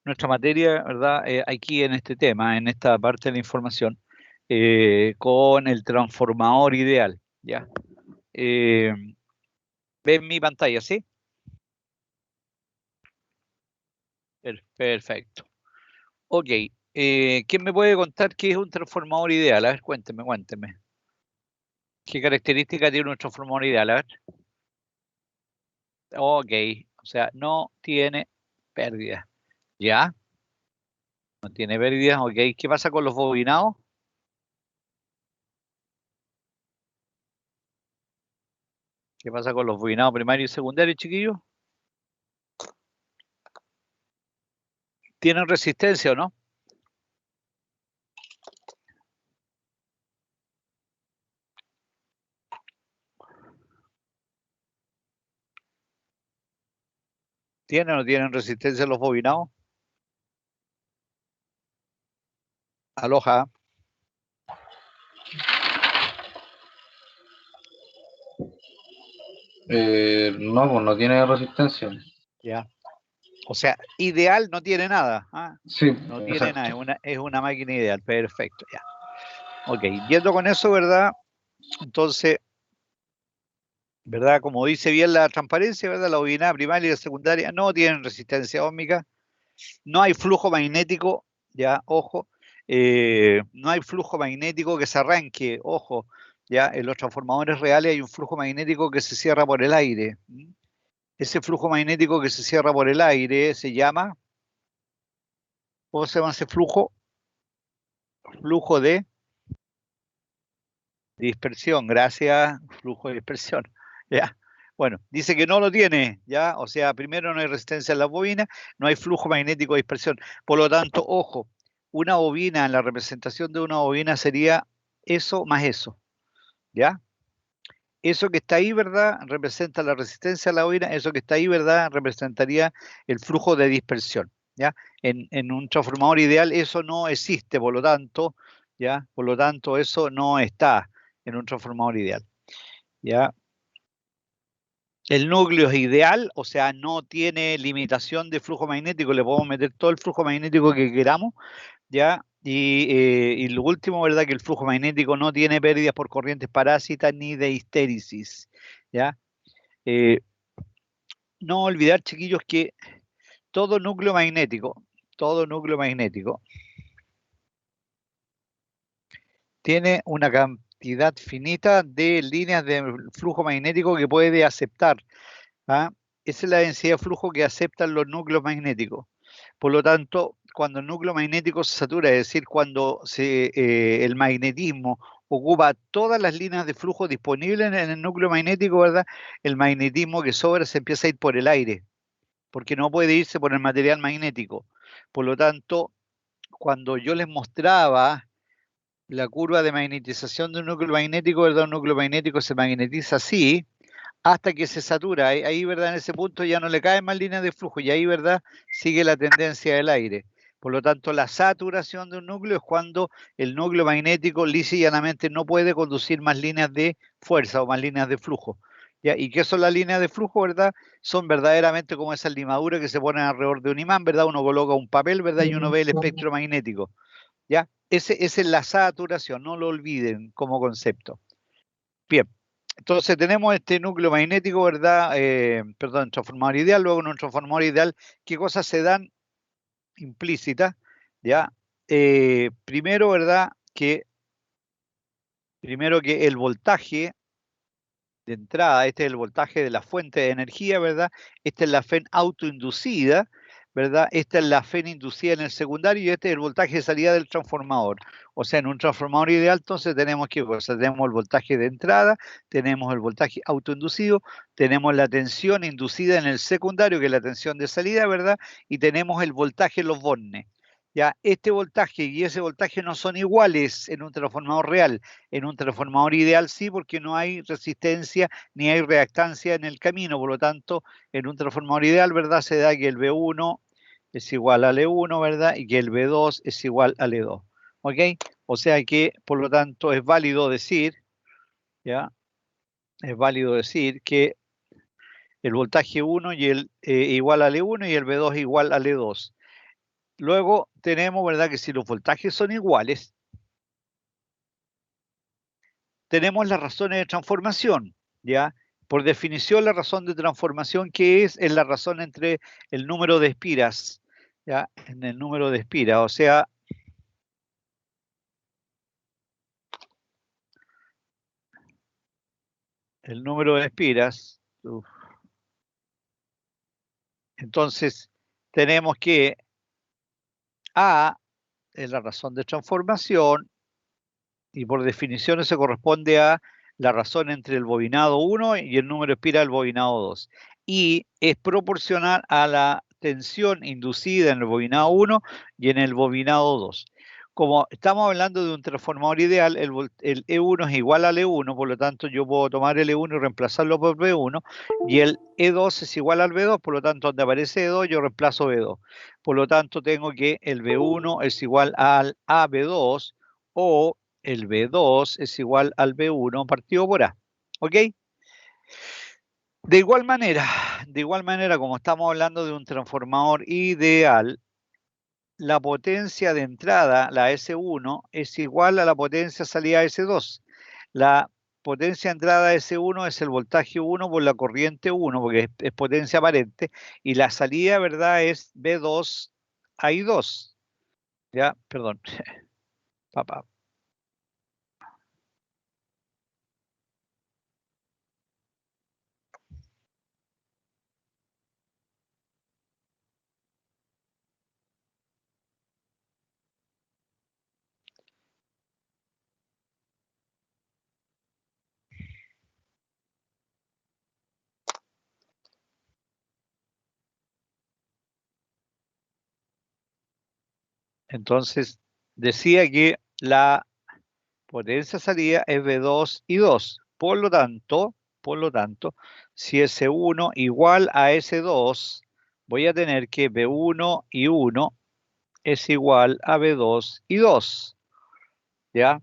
nuestra materia, ¿verdad? Aquí en este tema, en esta parte de la información, con el transformador ideal, ¿ya? ¿Ven mi pantalla, sí? Perfecto. Ok. ¿Quién me puede contar qué es un transformador ideal? A ver, cuénteme. ¿Qué característica tiene un transformador ideal? A ver. Ok. O sea, no tiene pérdida. ¿Ya? No tiene pérdida. Ok. ¿Qué pasa con los bobinados? ¿Qué pasa con los bobinados primarios y secundarios, chiquillos? ¿Tienen resistencia o no? ¿Tienen o no tienen resistencia los bobinados? Aloha. No, pues no tiene resistencia. Ya. O sea, ideal no tiene nada. ¿Ah? Sí, No tiene exacto. nada, es una máquina ideal. Perfecto, ya. Ok, yendo con eso, ¿verdad? Entonces, ¿verdad? Como dice bien la transparencia, ¿verdad? La bobinada primaria y la secundaria no tienen resistencia óhmica. No hay flujo magnético, ya, ojo. No hay flujo magnético que se arranque, ojo. Ya, en los transformadores reales hay un flujo magnético que se cierra por el aire. Ese flujo magnético que se cierra por el aire se llama, ¿cómo se llama ese flujo? Flujo de dispersión, gracias, flujo de dispersión. Ya. Bueno, dice que no lo tiene, ¿ya? O sea, primero no hay resistencia en la bobina, no hay flujo magnético de dispersión. Por lo tanto, ojo, una bobina, la representación de una bobina sería eso más eso, ¿ya? Eso que está ahí, ¿verdad? Representa la resistencia a la bobina, eso que está ahí, ¿verdad? Representaría el flujo de dispersión, ¿ya? En un transformador ideal eso no existe, por lo tanto, ¿ya? Por lo tanto, eso no está en un transformador ideal, ¿ya? El núcleo es ideal, o sea, no tiene limitación de flujo magnético, le podemos meter todo el flujo magnético que queramos, ¿ya? Y lo último, ¿verdad? Que el flujo magnético no tiene pérdidas por corrientes parásitas ni de histéresis, ¿ya? Eh, no olvidar, chiquillos, que todo núcleo magnético tiene una cantidad finita de líneas de flujo magnético que puede aceptar. ¿Ah? Esa es la densidad de flujo que aceptan los núcleos magnéticos. Por lo tanto, cuando el núcleo magnético se satura, es decir, cuando el magnetismo ocupa todas las líneas de flujo disponibles en el núcleo magnético, ¿verdad? El magnetismo que sobra se empieza a ir por el aire, porque no puede irse por el material magnético. Por lo tanto, cuando yo les mostraba la curva de magnetización de un núcleo magnético, ¿verdad? Un núcleo magnético se magnetiza así, hasta que se satura. Ahí, ¿verdad? En ese punto ya no le caen más líneas de flujo y ahí, ¿verdad? Sigue la tendencia del aire. Por lo tanto, la saturación de un núcleo es cuando el núcleo magnético lisa y llanamente no puede conducir más líneas de fuerza o más líneas de flujo. ¿Ya? ¿Y qué son las líneas de flujo, verdad? Son verdaderamente como esas limaduras que se ponen alrededor de un imán, ¿verdad? Uno coloca un papel, ¿verdad? Y uno ve el espectro magnético. ¿Ya? Esa es la saturación, no lo olviden como concepto. Bien, entonces tenemos este núcleo magnético, ¿verdad? Perdón, transformador ideal, luego en un transformador ideal, ¿qué cosas se dan implícitas? ¿Ya? Primero, ¿verdad? Primero que el voltaje de entrada, este es el voltaje de la fuente de energía, ¿verdad? Esta es la FEN autoinducida, ¿verdad? Esta es la FEN inducida en el secundario y este es el voltaje de salida del transformador. O sea, en un transformador ideal, entonces tenemos ¿qué cosa? Tenemos el voltaje de entrada, tenemos el voltaje autoinducido, tenemos la tensión inducida en el secundario, que es la tensión de salida, ¿verdad? Y tenemos el voltaje en los bornes. Ya, este voltaje y ese voltaje no son iguales en un transformador real. En un transformador ideal sí, porque no hay resistencia ni hay reactancia en el camino. Por lo tanto, en un transformador ideal, ¿verdad? Se da que el B1 es igual al E1, ¿verdad? Y que el B2 es igual al E2. ¿Ok? O sea que, por lo tanto, es válido decir, ¿ya? Es válido decir que el voltaje 1 y igual al E1 y el B2 igual al E2. Luego tenemos, ¿verdad?, que si los voltajes son iguales, tenemos las razones de transformación, ¿ya? Por definición, la razón de transformación, ¿qué es? Es la razón entre el número de espiras, ¿ya? En el número de espiras, o sea, el número de espiras. Entonces, tenemos que A es la razón de transformación y por definición eso corresponde a la razón entre el bobinado 1 y el número de espiras del bobinado 2. Y es proporcional a la tensión inducida en el bobinado 1 y en el bobinado 2. Como estamos hablando de un transformador ideal, el E1 es igual al E1, por lo tanto yo puedo tomar el E1 y reemplazarlo por B1, y el E2 es igual al B2, por lo tanto donde aparece E2 yo reemplazo B2. Por lo tanto tengo que el B1 es igual al AB2 o el B2 es igual al B1 partido por A. ¿Ok? De igual manera, como estamos hablando de un transformador ideal, la potencia de entrada, la S1, es igual a la potencia salida S2. La potencia de entrada S1 es el voltaje 1 por la corriente 1, porque es potencia aparente, y la salida, ¿verdad?, es B2 a I2. Ya, perdón. Papá. Entonces, decía que la potencia salida es B2 y 2. Por lo tanto, si S1 igual a S2, voy a tener que B1 y 1 es igual a B2 y 2. ¿Ya?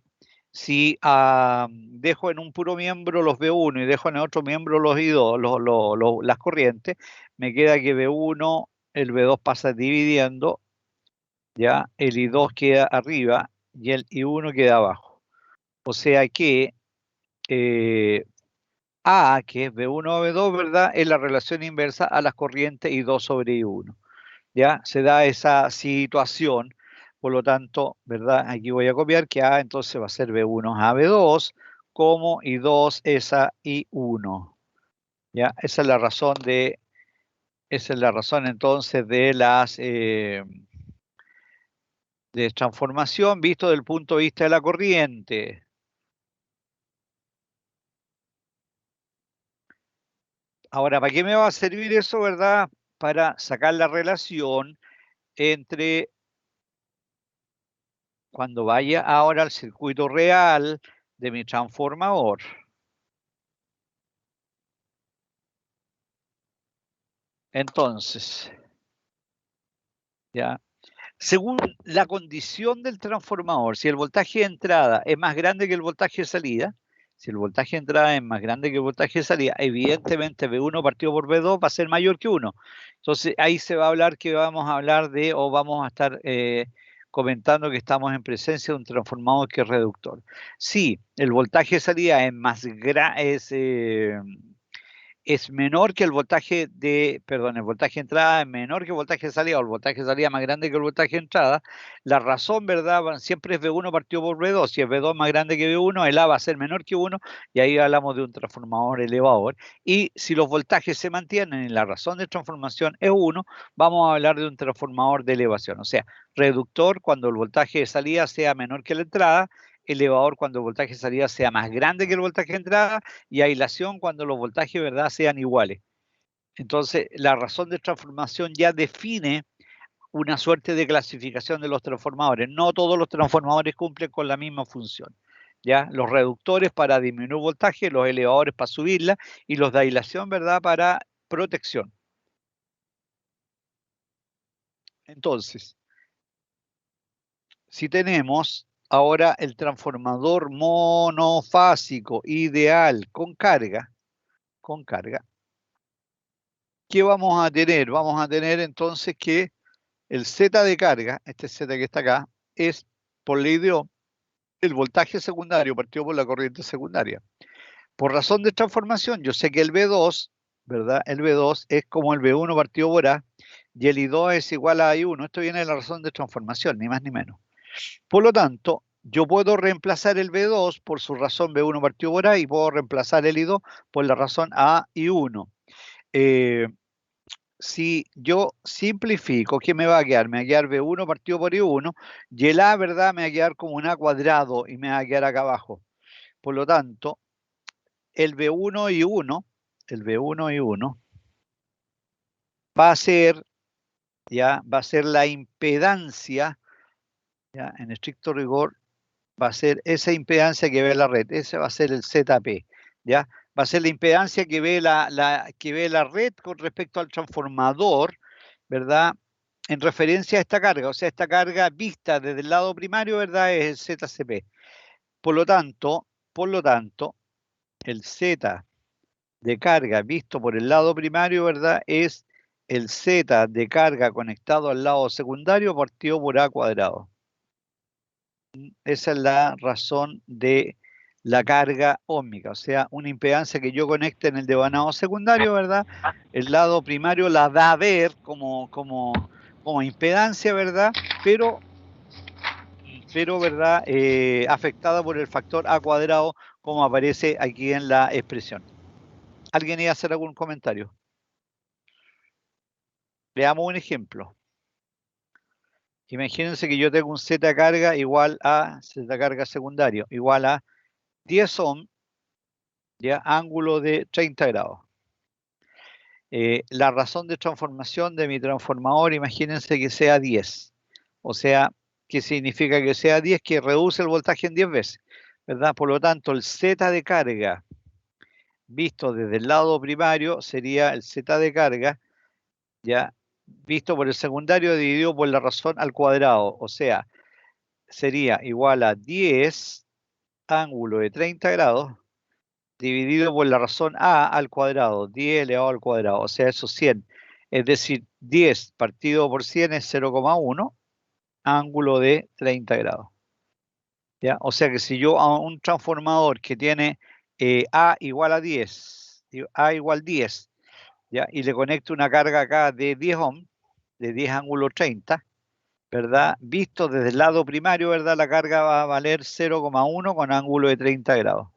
Si dejo en un puro miembro los B1 y dejo en el otro miembro los I2, las corrientes, me queda que B1, el B2 pasa dividiendo, ¿ya? El I2 queda arriba y el I1 queda abajo. O sea que A, que es B1 a B2, ¿verdad?, es la relación inversa a las corrientes I2 sobre I1. ¿Ya? Se da esa situación, por lo tanto, ¿verdad? Aquí voy a copiar que A entonces va a ser B1 a B2, como I2 es a I1. ¿Ya? Esa es la razón entonces de las de transformación visto desde el punto de vista de la corriente. Ahora, ¿para qué me va a servir eso, verdad? Para sacar la relación entre cuando vaya ahora al circuito real de mi transformador. Entonces, ¿ya? Según la condición del transformador, si el voltaje de entrada es más grande que el voltaje de salida, si el voltaje de entrada es más grande que el voltaje de salida, evidentemente B1 partido por B2 va a ser mayor que 1. Entonces ahí se va a hablar que vamos a hablar de, o vamos a estar comentando que estamos en presencia de un transformador que es reductor. Si el voltaje de salida es más es menor que el voltaje de, perdón, el voltaje de entrada es menor que el voltaje de salida, o el voltaje de salida más grande que el voltaje de entrada, la razón, ¿verdad?, siempre es B1 partido por B2. Si es B2 más grande que B1, el A va a ser menor que 1, y ahí hablamos de un transformador elevador. Y si los voltajes se mantienen y la razón de transformación es 1, vamos a hablar de un transformador de elevación. O sea, reductor cuando el voltaje de salida sea menor que la entrada, elevador cuando el voltaje de salida sea más grande que el voltaje de entrada, y aislación cuando los voltajes, ¿verdad?, sean iguales. Entonces, la razón de transformación ya define una suerte de clasificación de los transformadores. No todos los transformadores cumplen con la misma función. ¿Ya? Los reductores para disminuir voltaje, los elevadores para subirla, y los de aislación, ¿verdad?, para protección. Entonces, si tenemos ahora el transformador monofásico ideal con carga, ¿qué vamos a tener? Vamos a tener entonces que el Z de carga, este Z que está acá, es por ley de Ohm, el voltaje secundario partido por la corriente secundaria. Por razón de transformación, yo sé que el V2, ¿verdad? El V2 es como el V1 partido por A, y el I2 es igual a I1. Esto viene de la razón de transformación, ni más ni menos. Por lo tanto, yo puedo reemplazar el V2 por su razón V1 partido por A y puedo reemplazar el I2 por la razón A y 1. Si yo simplifico, ¿qué me va a quedar? Me va a quedar V1 partido por I1 y el A, ¿verdad? Me va a quedar como un A cuadrado y me va a quedar acá abajo. Por lo tanto, el V1 y 1, el V1 y 1 va a ser, ya, va a ser la impedancia, ya, en estricto rigor, va a ser esa impedancia que ve la red, ese va a ser el ZP, ¿ya? Va a ser la impedancia que ve que ve la red con respecto al transformador, ¿verdad? En referencia a esta carga, o sea, esta carga vista desde el lado primario, ¿verdad? Es el ZCP. Por lo tanto, el Z de carga visto por el lado primario, ¿verdad? Es el Z de carga conectado al lado secundario partido por A cuadrado. Esa es la razón de la carga óhmica, o sea, una impedancia que yo conecte en el devanado secundario, ¿verdad? El lado primario la da a ver como impedancia, ¿verdad? Pero ¿verdad? Afectada por el factor A cuadrado, como aparece aquí en la expresión. ¿Alguien iba a hacer algún comentario? Veamos un ejemplo. Imagínense que yo tengo un Z carga igual a Z carga secundario, igual a 10 ohm, ya, ángulo de 30 grados. La razón de transformación de mi transformador, imagínense que sea 10. O sea, ¿qué significa que sea 10? Que reduce el voltaje en 10 veces, ¿verdad? Por lo tanto, el Z de carga visto desde el lado primario sería el Z de carga, ya, visto por el secundario dividido por la razón al cuadrado. O sea, sería igual a 10 ángulo de 30 grados dividido por la razón A al cuadrado, 10 elevado al cuadrado, o sea, eso 100. Es decir, 10 partido por 100 es 0,1 ángulo de 30 grados. ¿Ya? O sea que si yo a un transformador que tiene A igual a 10, A igual 10, ¿ya? Y le conecto una carga acá de 10 ohm, de 10 ángulo 30, ¿verdad? Visto desde el lado primario, ¿verdad? La carga va a valer 0,1 con ángulo de 30 grados.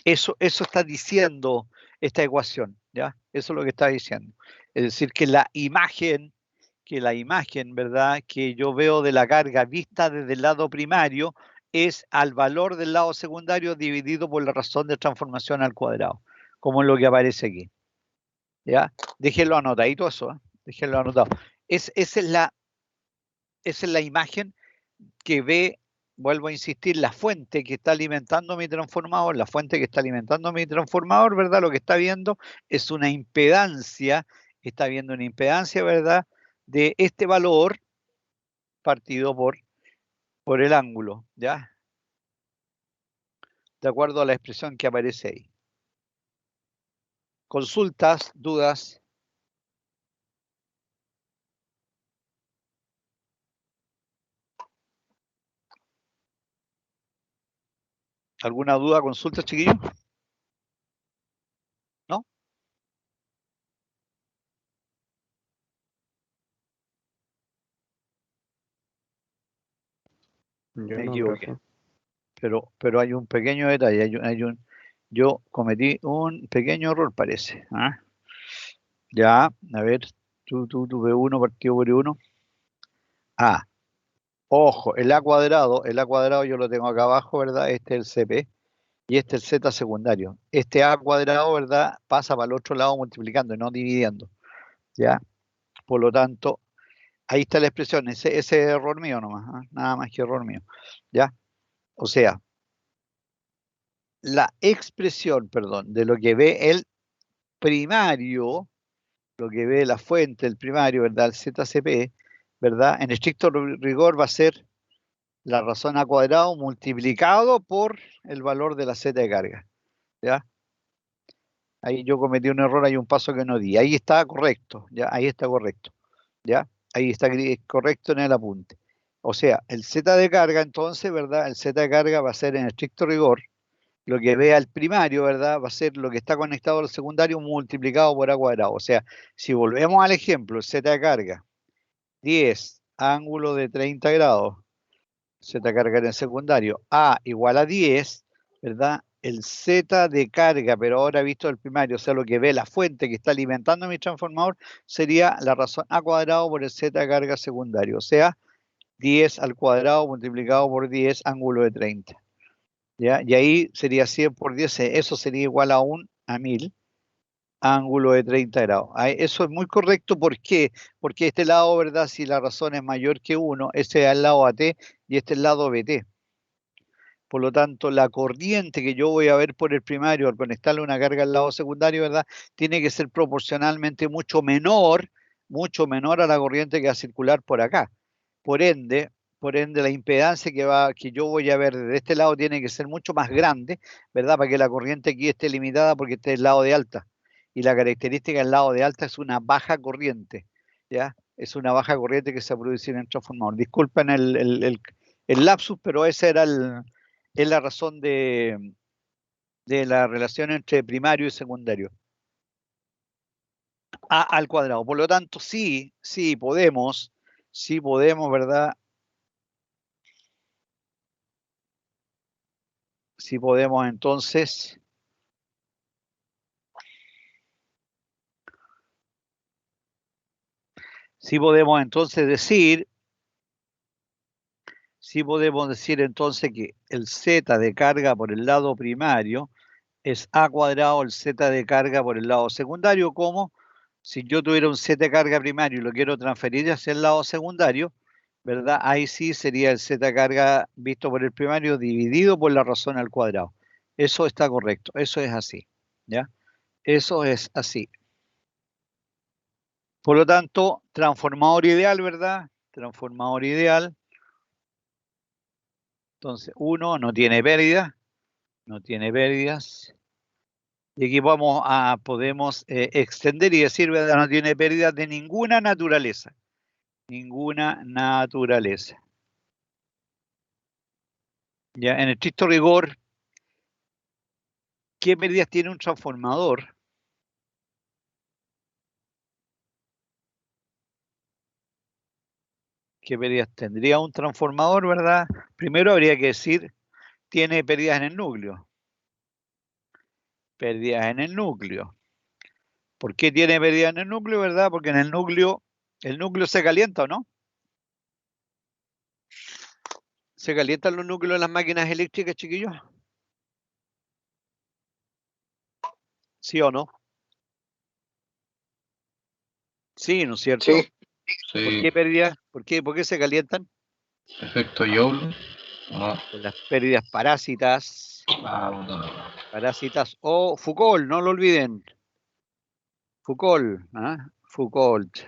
Eso está diciendo esta ecuación, ¿ya? Eso es lo que está diciendo. Es decir, que la imagen, ¿verdad? Que yo veo de la carga vista desde el lado primario es al valor del lado secundario dividido por la razón de transformación al cuadrado, como es lo que aparece aquí. ¿Ya? Déjenlo anotadito eso, ¿eh? Déjenlo anotado. Esa es la imagen que ve, vuelvo a insistir, la fuente que está alimentando mi transformador, ¿verdad? Lo que está viendo es una impedancia, está viendo una impedancia, ¿verdad? De este valor partido por el ángulo, ¿ya? De acuerdo a la expresión que aparece ahí. Consultas, dudas. ¿Alguna duda, consulta, chiquillos? ¿No? Me equivoqué. Pero hay un pequeño detalle, yo cometí un pequeño error, parece. ¿Ah? Ya, a ver, tú V1 partido por I1. Ah, ojo, el A cuadrado yo lo tengo acá abajo, ¿verdad? Este es el CP y este es el Z secundario. Este A cuadrado, ¿verdad? Pasa para el otro lado multiplicando y no dividiendo, ¿ya? Por lo tanto, ahí está la expresión, ese es error mío nomás, ¿ah? Nada más que error mío, ¿ya? O sea, la expresión, perdón, de lo que ve el primario, lo que ve la fuente, el primario, ¿verdad? El ZCP, ¿verdad? En estricto rigor va a ser la razón A cuadrado multiplicado por el valor de la Z de carga, ¿ya? Ahí yo cometí un error, hay un paso que no di. Ahí está correcto, ¿ya? Ahí está correcto, ¿ya? Ahí está correcto en el apunte. O sea, el Z de carga, entonces, ¿verdad? El Z de carga va a ser en estricto rigor lo que vea el primario, ¿verdad? Va a ser lo que está conectado al secundario multiplicado por A cuadrado. O sea, si volvemos al ejemplo, el Z de carga, 10, ángulo de 30 grados, Z carga en el secundario, A igual a 10, ¿verdad? El Z de carga, pero ahora visto el primario, o sea, lo que ve la fuente que está alimentando mi transformador, sería la razón A cuadrado por el Z de carga secundario, o sea, 10 al cuadrado multiplicado por 10, ángulo de 30. ¿Ya? Y ahí sería 100 por 10, eso sería igual a 1000, ángulo de 30 grados. Eso es muy correcto, ¿por qué? Porque este lado, ¿verdad? Si la razón es mayor que 1, ese es el lado AT y este es el lado BT. Por lo tanto, la corriente que yo voy a ver por el primario al conectarle una carga al lado secundario, ¿verdad? Tiene que ser proporcionalmente mucho menor a la corriente que va a circular por acá. Por ende, la impedancia que yo voy a ver desde este lado tiene que ser mucho más grande, ¿verdad? Para que la corriente aquí esté limitada porque este es el lado de alta. Y la característica del lado de alta es una baja corriente, ¿ya? Es una baja corriente que se produce en el transformador. Disculpen el lapsus, pero ese era es la razón de la relación entre primario y secundario. A al cuadrado. Por lo tanto, sí podemos, ¿verdad? Sí podemos entonces decir, entonces que el Z de carga por el lado primario es A cuadrado el Z de carga por el lado secundario, como si yo tuviera un Z de carga primario y lo quiero transferir hacia el lado secundario, ¿verdad? Ahí sí sería el Z de carga visto por el primario dividido por la razón al cuadrado. Eso está correcto, eso es así, ¿ya? Eso es así. Por lo tanto, transformador ideal, ¿verdad? Transformador ideal. Entonces, uno no tiene pérdida, no tiene pérdidas. Y aquí podemos extender y decir, ¿verdad? No tiene pérdidas de ninguna naturaleza. Ninguna naturaleza. Ya, en estricto rigor, ¿qué pérdidas tiene un transformador? ¿Qué pérdidas tendría un transformador, verdad? Primero habría que decir, tiene pérdidas en el núcleo. Pérdidas en el núcleo. ¿Por qué tiene pérdidas en el núcleo, verdad? Porque en el núcleo se calienta, ¿o no? ¿Se calientan los núcleos de las máquinas eléctricas, chiquillos? ¿Sí o no? Sí, ¿no es cierto? Sí. ¿Por Sí. qué pérdidas? ¿Por qué se calientan? Efecto Joule. No. Por las pérdidas parásitas. Parásitas o Foucault, no lo olviden. Foucault, Foucault.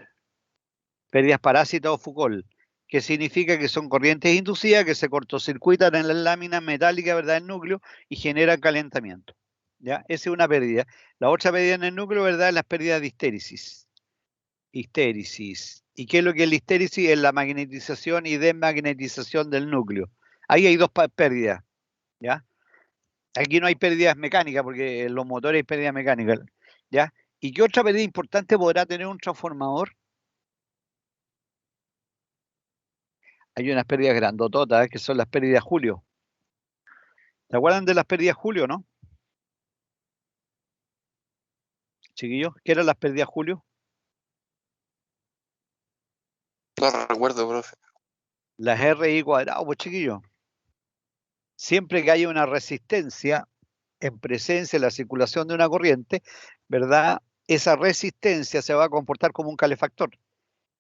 Pérdidas parásitas o Foucault, que significa que son corrientes inducidas que se cortocircuitan en las láminas metálicas, ¿verdad?, del núcleo y generan calentamiento. ¿Ya? Esa es una pérdida. La otra pérdida en el núcleo, ¿verdad?, es las pérdidas de histéresis. Histéresis. ¿Y qué es lo que es la histéresis? Es la magnetización y desmagnetización del núcleo. Ahí hay dos pérdidas, ¿ya? Aquí no hay pérdidas mecánicas, porque en los motores hay pérdidas mecánicas, ¿ya? ¿Y qué otra pérdida importante podrá tener un transformador? Hay unas pérdidas grandototas, que son las pérdidas Julio. ¿Se acuerdan de las pérdidas Julio, no? Chiquillos, ¿qué eran las pérdidas Julio? No recuerdo, profe. Las RI cuadrado, pues chiquillos. Siempre que haya una resistencia en presencia de la circulación de una corriente, ¿verdad? Esa resistencia se va a comportar como un calefactor.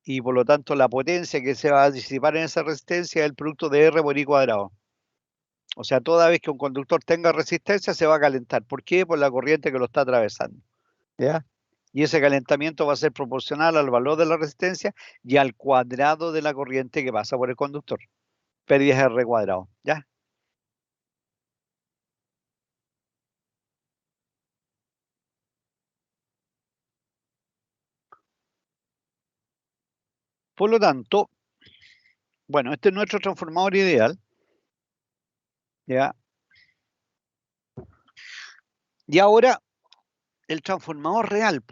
Y por lo tanto, la potencia que se va a disipar en esa resistencia es el producto de R por I cuadrado. O sea, toda vez que un conductor tenga resistencia, se va a calentar. ¿Por qué? Por la corriente que lo está atravesando. ¿Ya? Y ese calentamiento va a ser proporcional al valor de la resistencia y al cuadrado de la corriente que pasa por el conductor. Pérdidas R cuadrado. ¿Ya? Por lo tanto, bueno, este es nuestro transformador ideal. ¿Ya? Y ahora, el transformador real.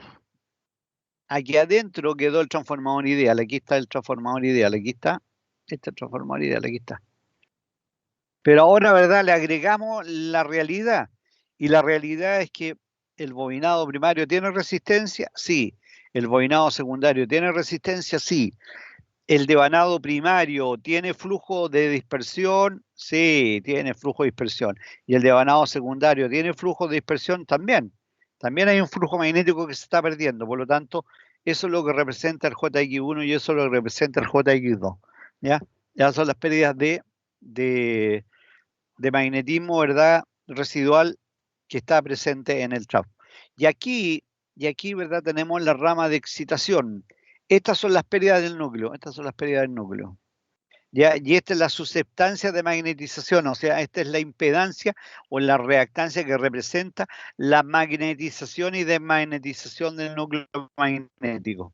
Aquí adentro quedó el transformador ideal. Aquí está el transformador ideal. Aquí está. Este es el transformador ideal. Aquí está. Pero ahora, ¿verdad? Le agregamos la realidad. Y la realidad es que el bobinado primario tiene resistencia, sí. El bobinado secundario tiene resistencia, sí. El devanado primario tiene flujo de dispersión, sí, tiene flujo de dispersión. Y el devanado secundario tiene flujo de dispersión también. También hay un flujo magnético que se está perdiendo. Por lo tanto, eso es lo que representa el JX1 y eso es lo que representa el JX2. ¿Ya? Ya son las pérdidas de magnetismo, ¿verdad? Residual que está presente en el trap. Y aquí, ¿verdad? Tenemos la rama de excitación. Estas son las pérdidas del núcleo. Estas son las pérdidas del núcleo. ¿Ya? Y esta es la susceptancia de magnetización, o sea, esta es la impedancia o la reactancia que representa la magnetización y desmagnetización del núcleo magnético.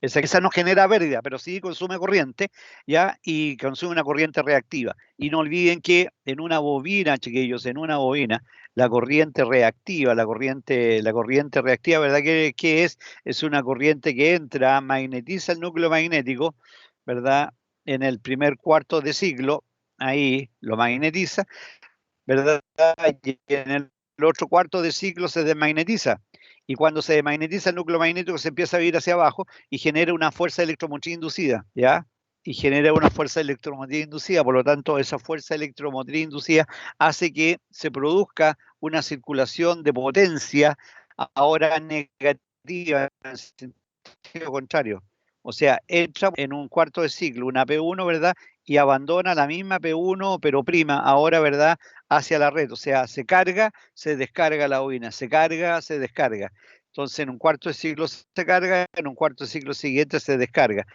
Esa no genera pérdida, pero sí consume corriente, ¿ya? Y consume una corriente reactiva. Y no olviden que en una bobina, chiquillos, en una bobina, la corriente reactiva, ¿verdad? ¿Qué es? Es una corriente que entra, magnetiza el núcleo magnético, ¿verdad? En el primer cuarto de ciclo, ahí lo magnetiza, ¿verdad? Y en el otro cuarto de ciclo se desmagnetiza. Y cuando se desmagnetiza el núcleo magnético se empieza a ir hacia abajo y genera una fuerza electromotriz inducida, ¿ya? Y genera una fuerza electromotriz inducida, por lo tanto esa fuerza electromotriz inducida hace que se produzca una circulación de potencia ahora negativa en sentido contrario. O sea, entra en un cuarto de ciclo una P1, ¿verdad? Y abandona la misma P1, pero prima, ahora, ¿verdad? Hacia la red. O sea, se carga, se descarga la bobina, se carga, se descarga. Entonces, en un cuarto de ciclo se carga, en un cuarto de ciclo siguiente se descarga.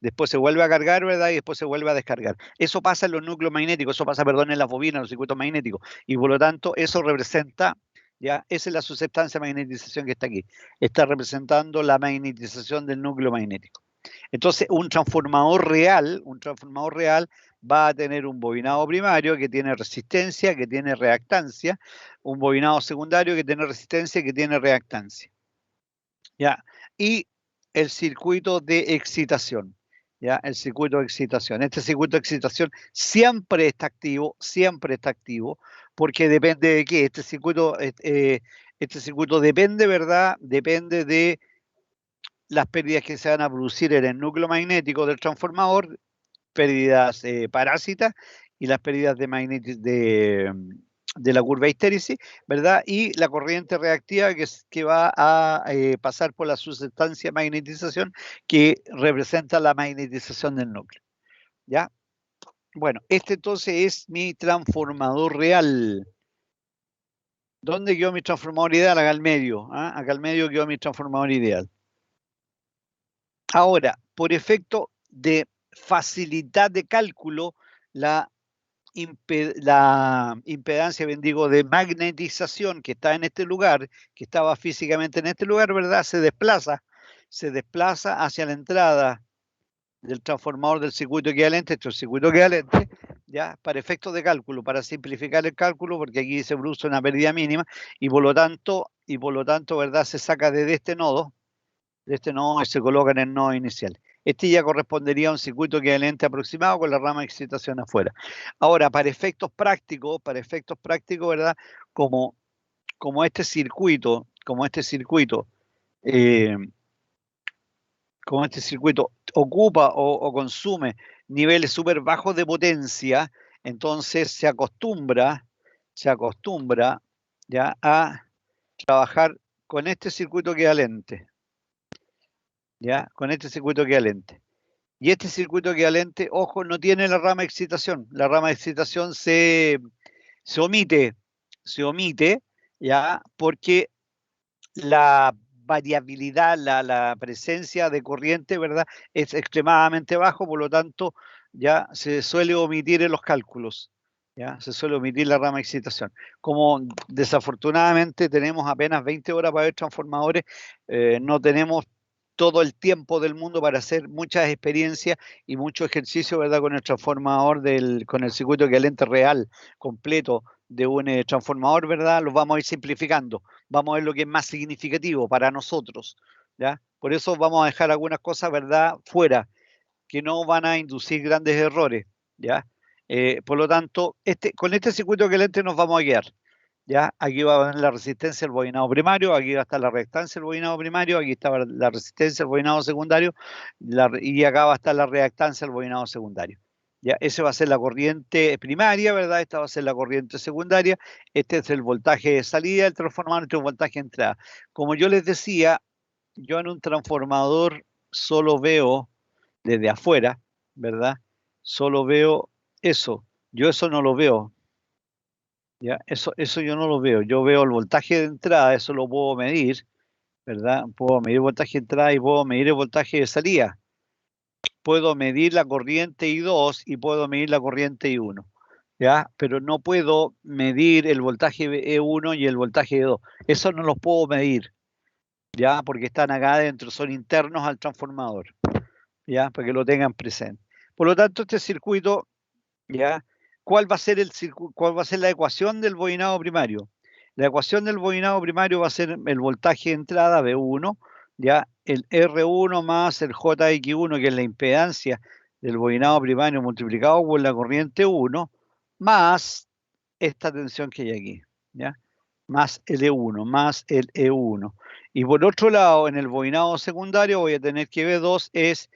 Después se vuelve a cargar, ¿verdad? Y después se vuelve a descargar. Eso pasa en los núcleos magnéticos, eso pasa, perdón, en las bobinas, en los circuitos magnéticos. Y por lo tanto, eso representa, ¿ya? Esa es la susceptancia de magnetización que está aquí. Está representando la magnetización del núcleo magnético. Entonces, un transformador real va a tener un bobinado primario que tiene resistencia, que tiene reactancia, un bobinado secundario que tiene resistencia, que tiene reactancia. ¿Ya? Y el circuito de excitación. ¿Ya? El circuito de excitación. Este circuito de excitación siempre está activo, porque depende de qué. Este circuito depende, ¿verdad? Depende de las pérdidas que se van a producir en el núcleo magnético del transformador, pérdidas parásitas y las pérdidas de la curva histéresis, ¿verdad? Y la corriente reactiva que va a pasar por la susceptancia de magnetización que representa la magnetización del núcleo, ¿ya? Bueno, este entonces es mi transformador real. ¿Dónde quedó mi transformador ideal? Acá al medio, ¿ah? Acá al medio quedó mi transformador ideal. Ahora, por efecto de facilidad de cálculo, la impedancia, bien digo, de magnetización que está en este lugar, que estaba físicamente en este lugar, ¿verdad? Se desplaza hacia la entrada del transformador del circuito equivalente, esto es el circuito equivalente, ya, para efectos de cálculo, para simplificar el cálculo, porque aquí se produce una pérdida mínima, y por lo tanto, ¿verdad? Se saca de este nodo y se coloca en el nodo inicial. Este ya correspondería a un circuito equivalente aproximado con la rama de excitación afuera. Ahora, para efectos prácticos, ¿verdad? Como este circuito ocupa o consume niveles súper bajos de potencia, entonces se acostumbra ya a trabajar con este circuito equivalente. ¿Ya? Con este circuito equivalente. Y este circuito equivalente, ojo, no tiene la rama de excitación. La rama de excitación se omite, ¿ya? Porque la variabilidad, la presencia de corriente, ¿verdad? Es extremadamente bajo, por lo tanto, ya se suele omitir en los cálculos. ¿Ya? Se suele omitir la rama de excitación. Como desafortunadamente tenemos apenas 20 horas para ver transformadores, no tenemos todo el tiempo del mundo para hacer muchas experiencias y mucho ejercicio, ¿verdad? Con el transformador, con el circuito equivalente real completo de un transformador, ¿verdad? Los vamos a ir simplificando. Vamos a ver lo que es más significativo para nosotros, ¿ya? Por eso vamos a dejar algunas cosas, ¿verdad? Fuera, que no van a inducir grandes errores, ¿ya? Por lo tanto, con este circuito equivalente nos vamos a guiar. ¿Ya? Aquí va a ver la resistencia del bobinado primario, aquí va a estar la reactancia del bobinado primario, aquí está la resistencia del bobinado secundario, y acá va a estar la reactancia del bobinado secundario. ¿Ya? Esa va a ser la corriente primaria, ¿verdad? Esta va a ser la corriente secundaria, este es el voltaje de salida del transformador, este es el voltaje de entrada. Como yo les decía, yo en un transformador solo veo desde afuera, ¿verdad? Solo veo eso, yo eso no lo veo. ¿Ya? Eso yo no lo veo. Yo veo el voltaje de entrada, eso lo puedo medir, ¿verdad? Puedo medir el voltaje de entrada y puedo medir el voltaje de salida. Puedo medir la corriente I2 y puedo medir la corriente I1, ¿ya? Pero no puedo medir el voltaje E1 y el voltaje E2. Eso no los puedo medir, ¿ya? Porque están acá adentro, son internos al transformador, ¿ya? Para que lo tengan presente. Por lo tanto, este circuito, ¿ya? ¿Cuál va a ser cuál va a ser la ecuación del bobinado primario? La ecuación del bobinado primario va a ser el voltaje de entrada B1, ya el R1 más el JX1, que es la impedancia del bobinado primario multiplicado por la corriente 1, más esta tensión que hay aquí, ¿ya? Más el E1, más el E1. Y por otro lado, en el bobinado secundario voy a tener que B2 es,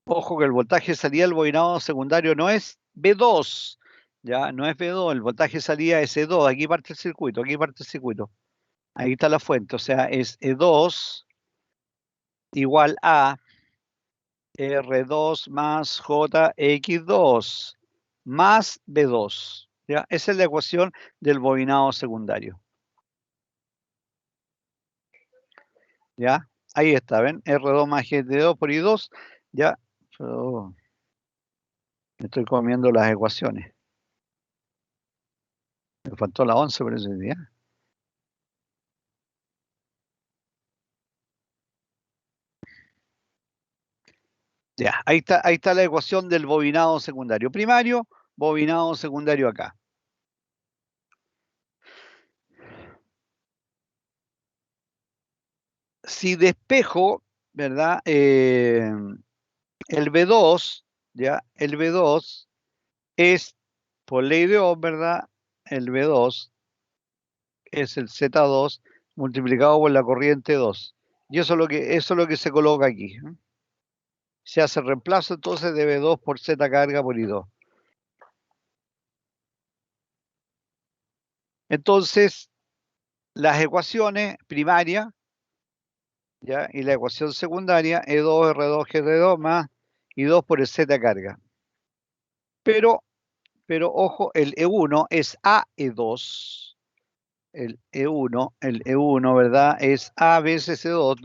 ojo que el voltaje de salida del bobinado secundario no es B2, ya no es B2, el voltaje de salida es E2, aquí parte el circuito, aquí parte el circuito. Ahí está la fuente, o sea, es E2 igual a R2 más JX2 más B2. ¿Ya? Esa es la ecuación del bobinado secundario. ¿Ya? Ahí está, ¿ven? R2 más GT2 por I2, ¿ya? Oh, me estoy comiendo las ecuaciones. Me faltó la 11 por ese día. Ya, ahí está la ecuación del bobinado secundario primario, bobinado secundario acá. Si despejo, ¿verdad? El B2, ¿ya? El B2 es, por ley de Ohm, ¿verdad? El B2 es el Z2 multiplicado por la corriente 2. Y eso es lo que se coloca aquí. Se hace el reemplazo entonces de B2 por Z carga por I2. Entonces, las ecuaciones primarias, ¿ya? Y la ecuación secundaria, E2, R2, GT2 más I2 por el Z carga. Pero ojo, el E1 es AE2. El E1, ¿verdad? Es A veces E2.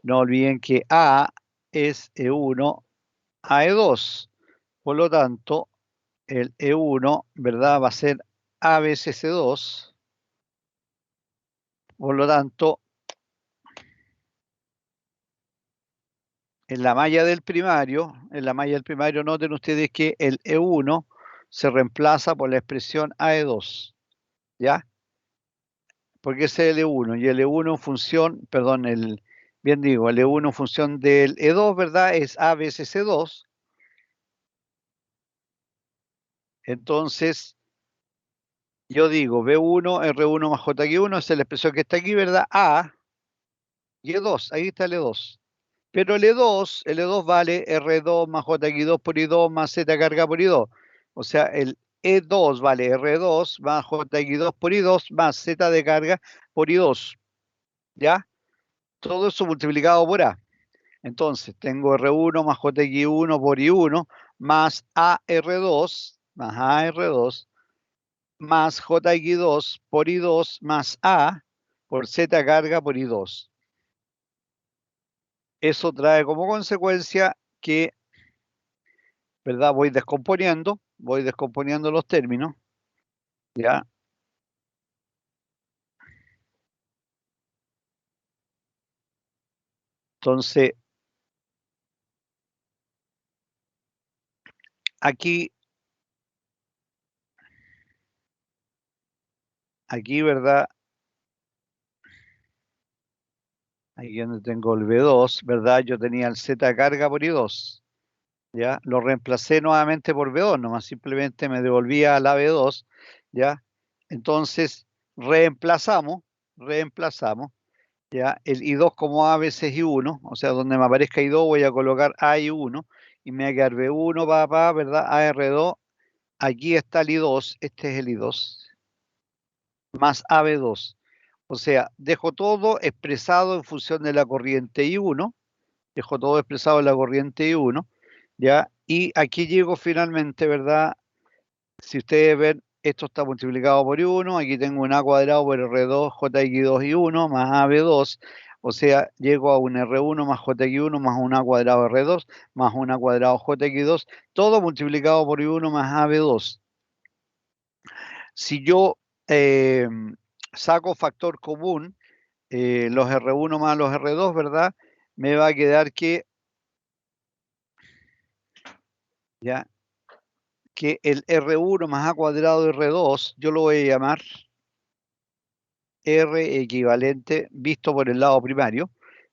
No olviden que A es E1 a E2. Por lo tanto, el E1, ¿verdad? Va a ser A veces E2. Por lo tanto, en la malla del primario, noten ustedes que el E1 se reemplaza por la expresión AE2, ¿ya? Porque ese es el E1, y el E1 en función, perdón, bien digo, el E1 en función del E2, ¿verdad? Es A veces E2. Entonces, yo digo B1, R1 más JQ1, esa es la expresión que está aquí, ¿verdad? A y E2, ahí está el E2. Pero el E2 vale R2 más JX2 por I2 más Z carga por I2. O sea, el E2 vale R2 más JX2 por I2 más Z de carga por I2. ¿Ya? Todo eso multiplicado por A. Entonces, tengo R1 más JX1 por I1 más AR2 más JX2 por I2 más A por Z carga por I2. Eso trae como consecuencia que, ¿verdad? Voy descomponiendo los términos, ¿ya? Entonces, aquí, ¿verdad? Aquí donde tengo el V2, ¿verdad? Yo tenía el Z de carga por I2, ¿ya? Lo reemplacé nuevamente por V2, nomás simplemente me devolvía a la V2, ¿ya? Entonces, reemplazamos, ¿ya? El I2 como A veces I1, o sea, donde me aparezca I2 voy a colocar A I1 y me va a quedar V1, ¿verdad? AR2, aquí está el I2, este es el I2, más AB2. O sea, dejo todo expresado en función de la corriente I1, dejo todo expresado en la corriente I1, ¿ya? Y aquí llego finalmente, ¿verdad? Si ustedes ven, esto está multiplicado por I1, aquí tengo un A cuadrado por R2, JX2 I1 más AB2, o sea, llego a un R1 más JX1 más un A cuadrado R2 más un A cuadrado JX2, todo multiplicado por I1 más AB2. Si yo saco factor común, los R1 más los R2, ¿verdad? Me va a quedar que, ¿ya? Que el R1 más A cuadrado de R2, yo lo voy a llamar R equivalente visto por el lado primario,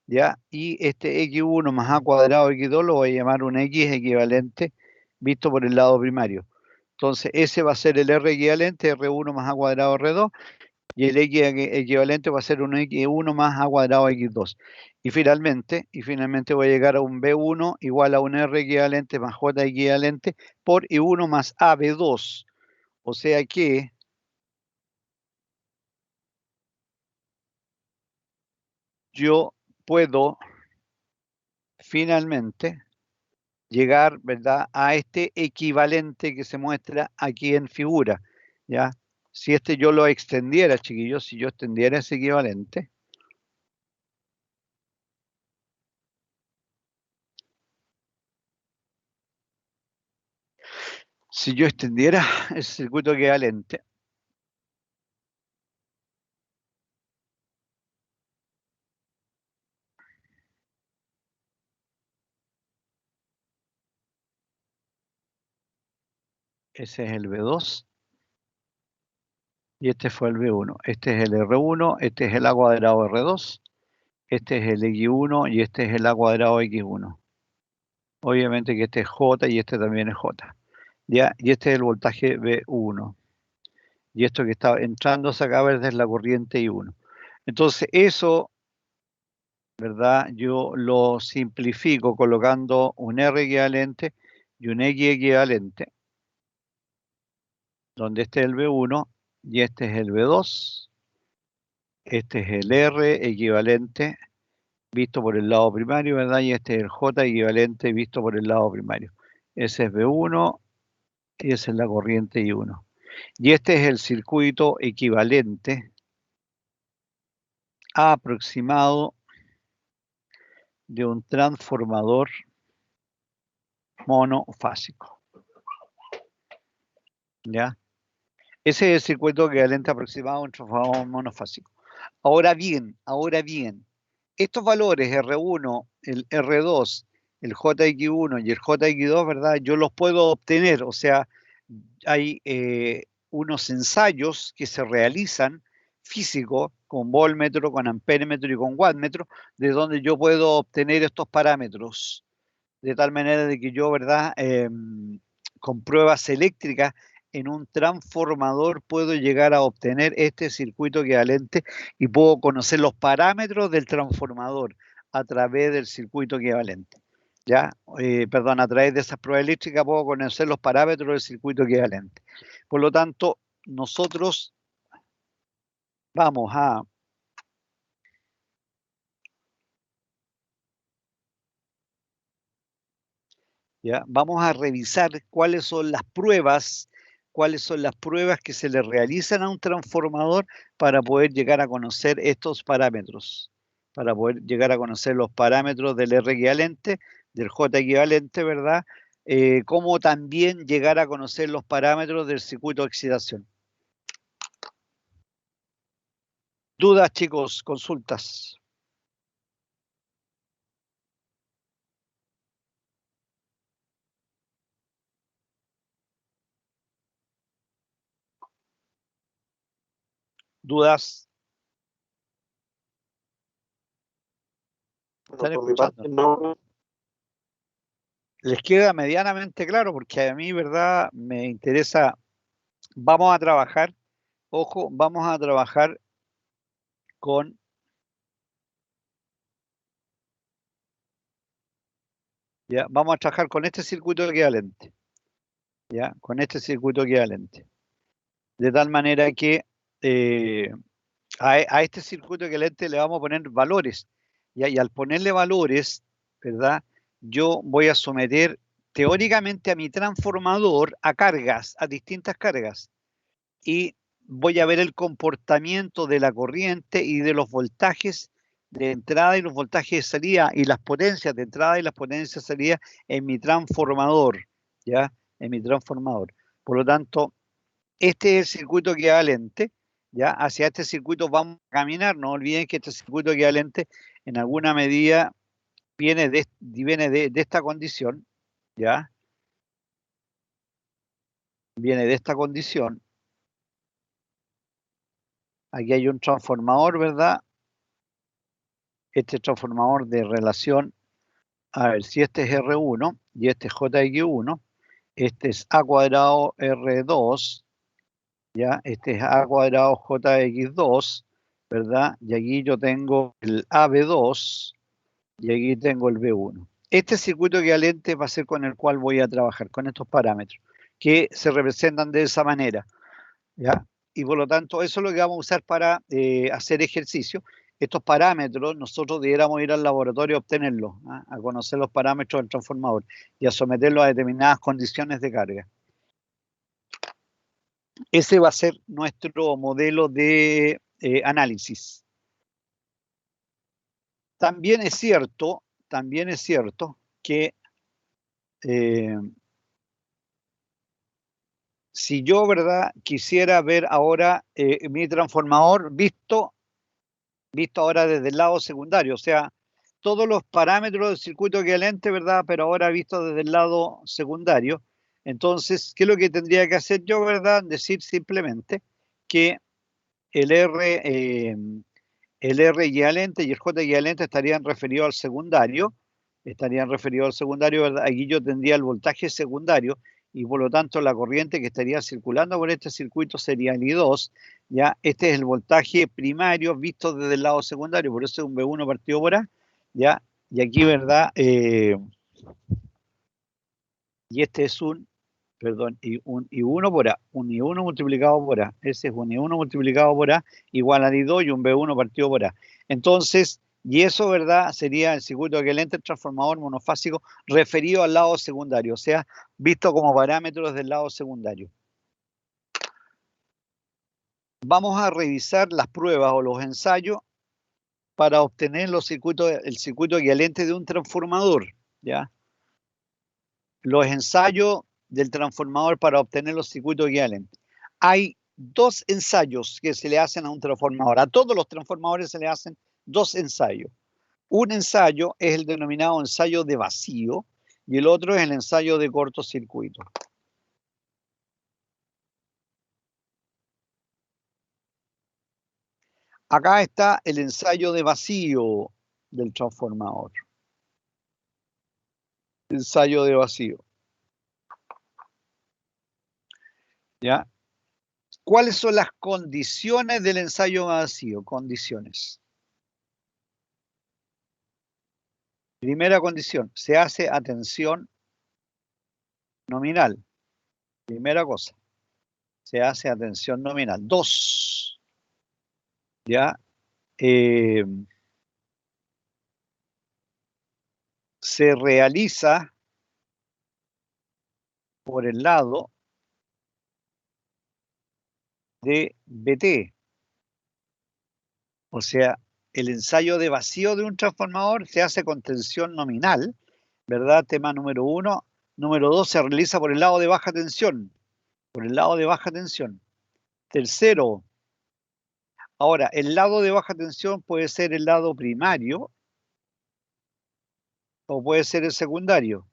¿ya? Y este X1 más A cuadrado X2 lo voy a llamar un X equivalente visto por el lado primario. Entonces, ese va a ser el R equivalente, R1 más A cuadrado R2, y el X equivalente va a ser un X1 más A cuadrado X2. Y finalmente voy a llegar a un B1 igual a un R equivalente más J equivalente por I1 más AB2. O sea que yo puedo finalmente llegar, ¿verdad?, a este equivalente que se muestra aquí en figura, ¿ya? Si este yo lo extendiera, chiquillos, si yo extendiera ese equivalente, si yo extendiera ese circuito equivalente, ese es el B2, y este fue el B1. Este es el R1, este es el A cuadrado R2, este es el X1 y este es el A cuadrado X1. Obviamente que este es J y este también es J. ¿Ya? Y este es el voltaje B1. Y esto que está entrando acá desde la corriente I1. Entonces eso, ¿verdad? Yo lo simplifico colocando un R equivalente y un X equivalente, donde este es el B1 y este es el B2. Este es el R equivalente visto por el lado primario, ¿verdad? Y este es el J equivalente visto por el lado primario. Ese es B1 y esa es la corriente I1. Y este es el circuito equivalente aproximado de un transformador monofásico. ¿Ya? Ese es el circuito equivalente aproximado a un transformador monofásico. Ahora bien, estos valores R1, el R2, el JX1 y el JX2, ¿verdad? Yo los puedo obtener, o sea, hay unos ensayos que se realizan físicos con voltmetro, con amperímetro y con wattmetro, de donde yo puedo obtener estos parámetros, de tal manera de que yo, ¿verdad? Con pruebas eléctricas en un transformador puedo llegar a obtener este circuito equivalente y puedo conocer los parámetros del transformador a través del circuito equivalente. ¿Ya? Perdón, a través de esas pruebas eléctricas puedo conocer los parámetros del circuito equivalente. Por lo tanto, nosotros vamos a ¿ya? Vamos a revisar cuáles son las pruebas que se le realizan a un transformador para poder llegar a conocer estos parámetros, para poder llegar a conocer los parámetros del R equivalente, del J equivalente, ¿verdad? Como también llegar a conocer los parámetros del circuito de excitación. ¿Dudas, chicos? ¿Consultas? ¿Dudas? Bueno, ¿Están por mi parte, escuchando? no. Les queda medianamente claro, porque a mí, ¿verdad? Me interesa. Vamos a trabajar, ojo, vamos a trabajar con ¿ya? Vamos a trabajar con este circuito equivalente, ¿ya? Con este circuito equivalente. De tal manera que a este circuito equivalente le vamos a poner valores, ¿ya? Y al ponerle valores, ¿verdad? Yo voy a someter teóricamente a mi transformador a cargas, a distintas cargas. Y voy a ver el comportamiento de la corriente y de los voltajes de entrada y los voltajes de salida y las potencias de entrada y las potencias de salida en mi transformador, ¿ya? En mi transformador. Por lo tanto, este es el circuito equivalente, ¿ya? Hacia este circuito vamos a caminar. No olviden que este circuito equivalente en alguna medida viene de esta condición, ¿ya? Viene de esta condición. Aquí hay un transformador, ¿verdad? Este transformador de relación, a ver, si este es R1 y este es JX1, este es A cuadrado R2, ¿ya? Este es A cuadrado JX2, ¿verdad? Y aquí yo tengo el AB2 y aquí tengo el B1. Este circuito equivalente va a ser con el cual voy a trabajar, con estos parámetros, que se representan de esa manera, ¿ya? Y por lo tanto, eso es lo que vamos a usar para hacer ejercicio. Estos parámetros, nosotros debiéramos ir al laboratorio a obtenerlos, ¿ah? A conocer los parámetros del transformador y a someterlos a determinadas condiciones de carga. Ese va a ser nuestro modelo de análisis. También es cierto que si yo, ¿verdad?, quisiera ver ahora mi transformador visto ahora desde el lado secundario, o sea, todos los parámetros del circuito equivalente, ¿verdad?, pero ahora visto desde el lado secundario. Entonces, ¿qué es lo que tendría que hacer yo, verdad? Decir simplemente que el R equivalente y el J equivalente estarían referidos al secundario, ¿verdad? Aquí yo tendría el voltaje secundario y por lo tanto la corriente que estaría circulando por este circuito sería el I2, ¿ya? Este es el voltaje primario visto desde el lado secundario, por eso es un V1 partido por A, ¿ya? Y aquí, ¿verdad? Y este es un I1 por A, un I1 multiplicado por A. Ese es un I1 multiplicado por A igual a I2 y un B1 partido por A. Entonces, y eso, ¿verdad? Sería el circuito equivalente transformador monofásico referido al lado secundario, o sea, visto como parámetros del lado secundario. Vamos a revisar las pruebas o los ensayos para obtener el circuito equivalente de un transformador, ¿ya? Los ensayos del transformador para obtener los circuitos equivalentes. Hay dos ensayos que se le hacen a un transformador. A todos los transformadores se le hacen dos ensayos. Un ensayo es el denominado ensayo de vacío y el otro es el ensayo de cortocircuito. Acá está el ensayo de vacío del transformador. Ensayo de vacío. ¿Ya? ¿Cuáles son las condiciones del ensayo vacío? Condiciones. Primera condición, se hace a tensión nominal. Primera cosa, se hace a tensión nominal. Dos, ya, se realiza por el lado de BT. O sea, el ensayo de vacío de un transformador se hace con tensión nominal, ¿verdad? Tema número 1. Número 2, se realiza por el lado de baja tensión. Por el lado de baja tensión. Tercero, ahora, el lado de baja tensión puede ser el lado primario o puede ser el secundario.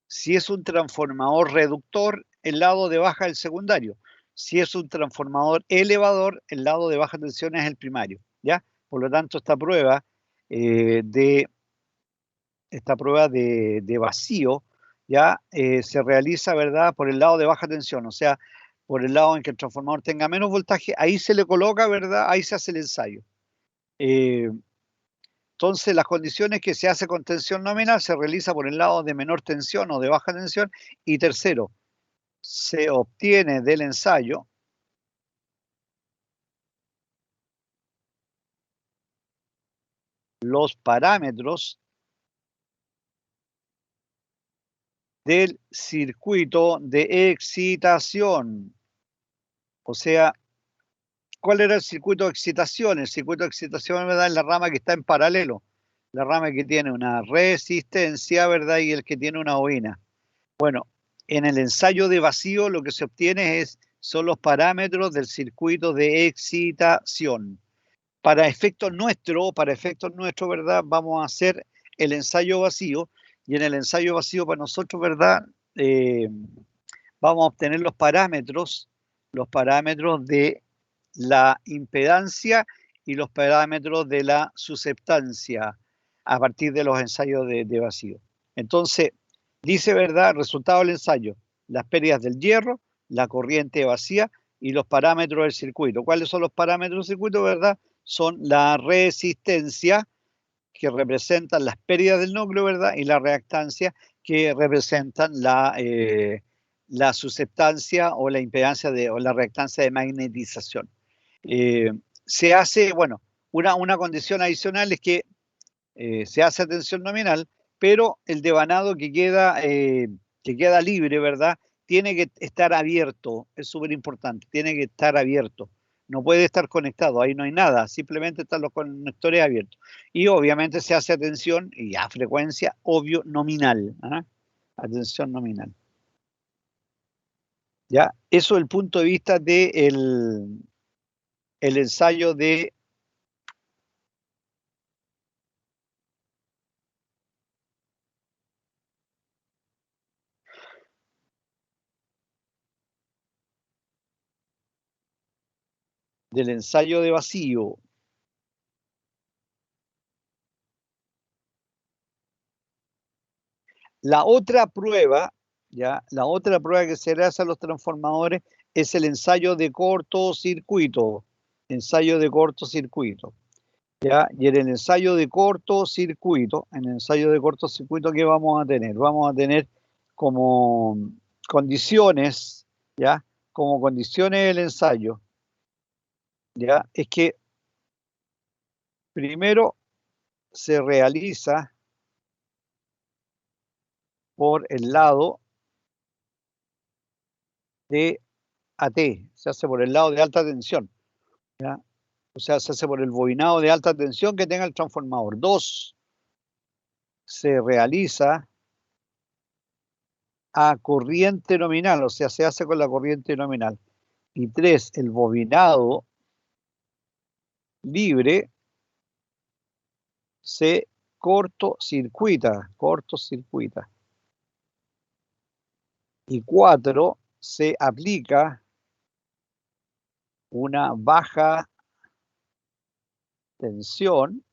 Si es un transformador reductor, el lado de baja es el secundario. Si es un transformador elevador, el lado de baja tensión es el primario, ¿ya? Por lo tanto, esta prueba de vacío, ¿ya? Se realiza, ¿verdad?, por el lado de baja tensión, o sea, por el lado en que el transformador tenga menos voltaje, ahí se le coloca, ¿verdad?, ahí se hace el ensayo. Entonces, las condiciones que se hace con tensión nominal se realiza por el lado de menor tensión o de baja tensión. Y tercero, se obtiene del ensayo los parámetros del circuito de excitación. O sea, ¿cuál era el circuito de excitación? El circuito de excitación, ¿verdad?, es la rama que está en paralelo, la rama que tiene una resistencia, ¿verdad?, y el que tiene una bobina. Bueno, en el ensayo de vacío lo que se obtiene son los parámetros del circuito de excitación. Para efectos nuestros, ¿verdad?, vamos a hacer el ensayo vacío, y en el ensayo vacío para nosotros, ¿verdad?, vamos a obtener los parámetros de la impedancia y los parámetros de la susceptancia a partir de los ensayos de vacío. Entonces, dice, ¿verdad?, resultado del ensayo, las pérdidas del hierro, la corriente vacía y los parámetros del circuito. ¿Cuáles son los parámetros del circuito, verdad? Son la resistencia, que representan las pérdidas del núcleo, ¿verdad?, y la reactancia, que representan la susceptancia o la impedancia o la reactancia de magnetización. Se hace, bueno, una condición adicional es que se hace a tensión nominal, pero el devanado que queda libre, ¿verdad?, tiene que estar abierto, es súper importante, tiene que estar abierto, no puede estar conectado, ahí no hay nada, simplemente están los conectores abiertos. Y obviamente se hace a tensión y a frecuencia, obvio, nominal, ¿ah? A tensión nominal. ¿Ya? Eso es el punto de vista del ensayo del ensayo de vacío. La otra prueba, ¿ya?, la otra prueba que se le hace a los transformadores es el ensayo de cortocircuito. Ensayo de cortocircuito. ¿Ya? Y en el ensayo de cortocircuito, ¿qué vamos a tener? Vamos a tener como condiciones, ¿ya?, como condiciones del ensayo, ¿ya?, es que primero se realiza por el lado de AT, se hace por el lado de alta tensión, ¿ya? O sea, se hace por el bobinado de alta tensión que tenga el transformador. 2, se realiza a corriente nominal, o sea, se hace con la corriente nominal. Y 3, el bobinado libre se cortocircuita. Y 4, se aplica una baja tensión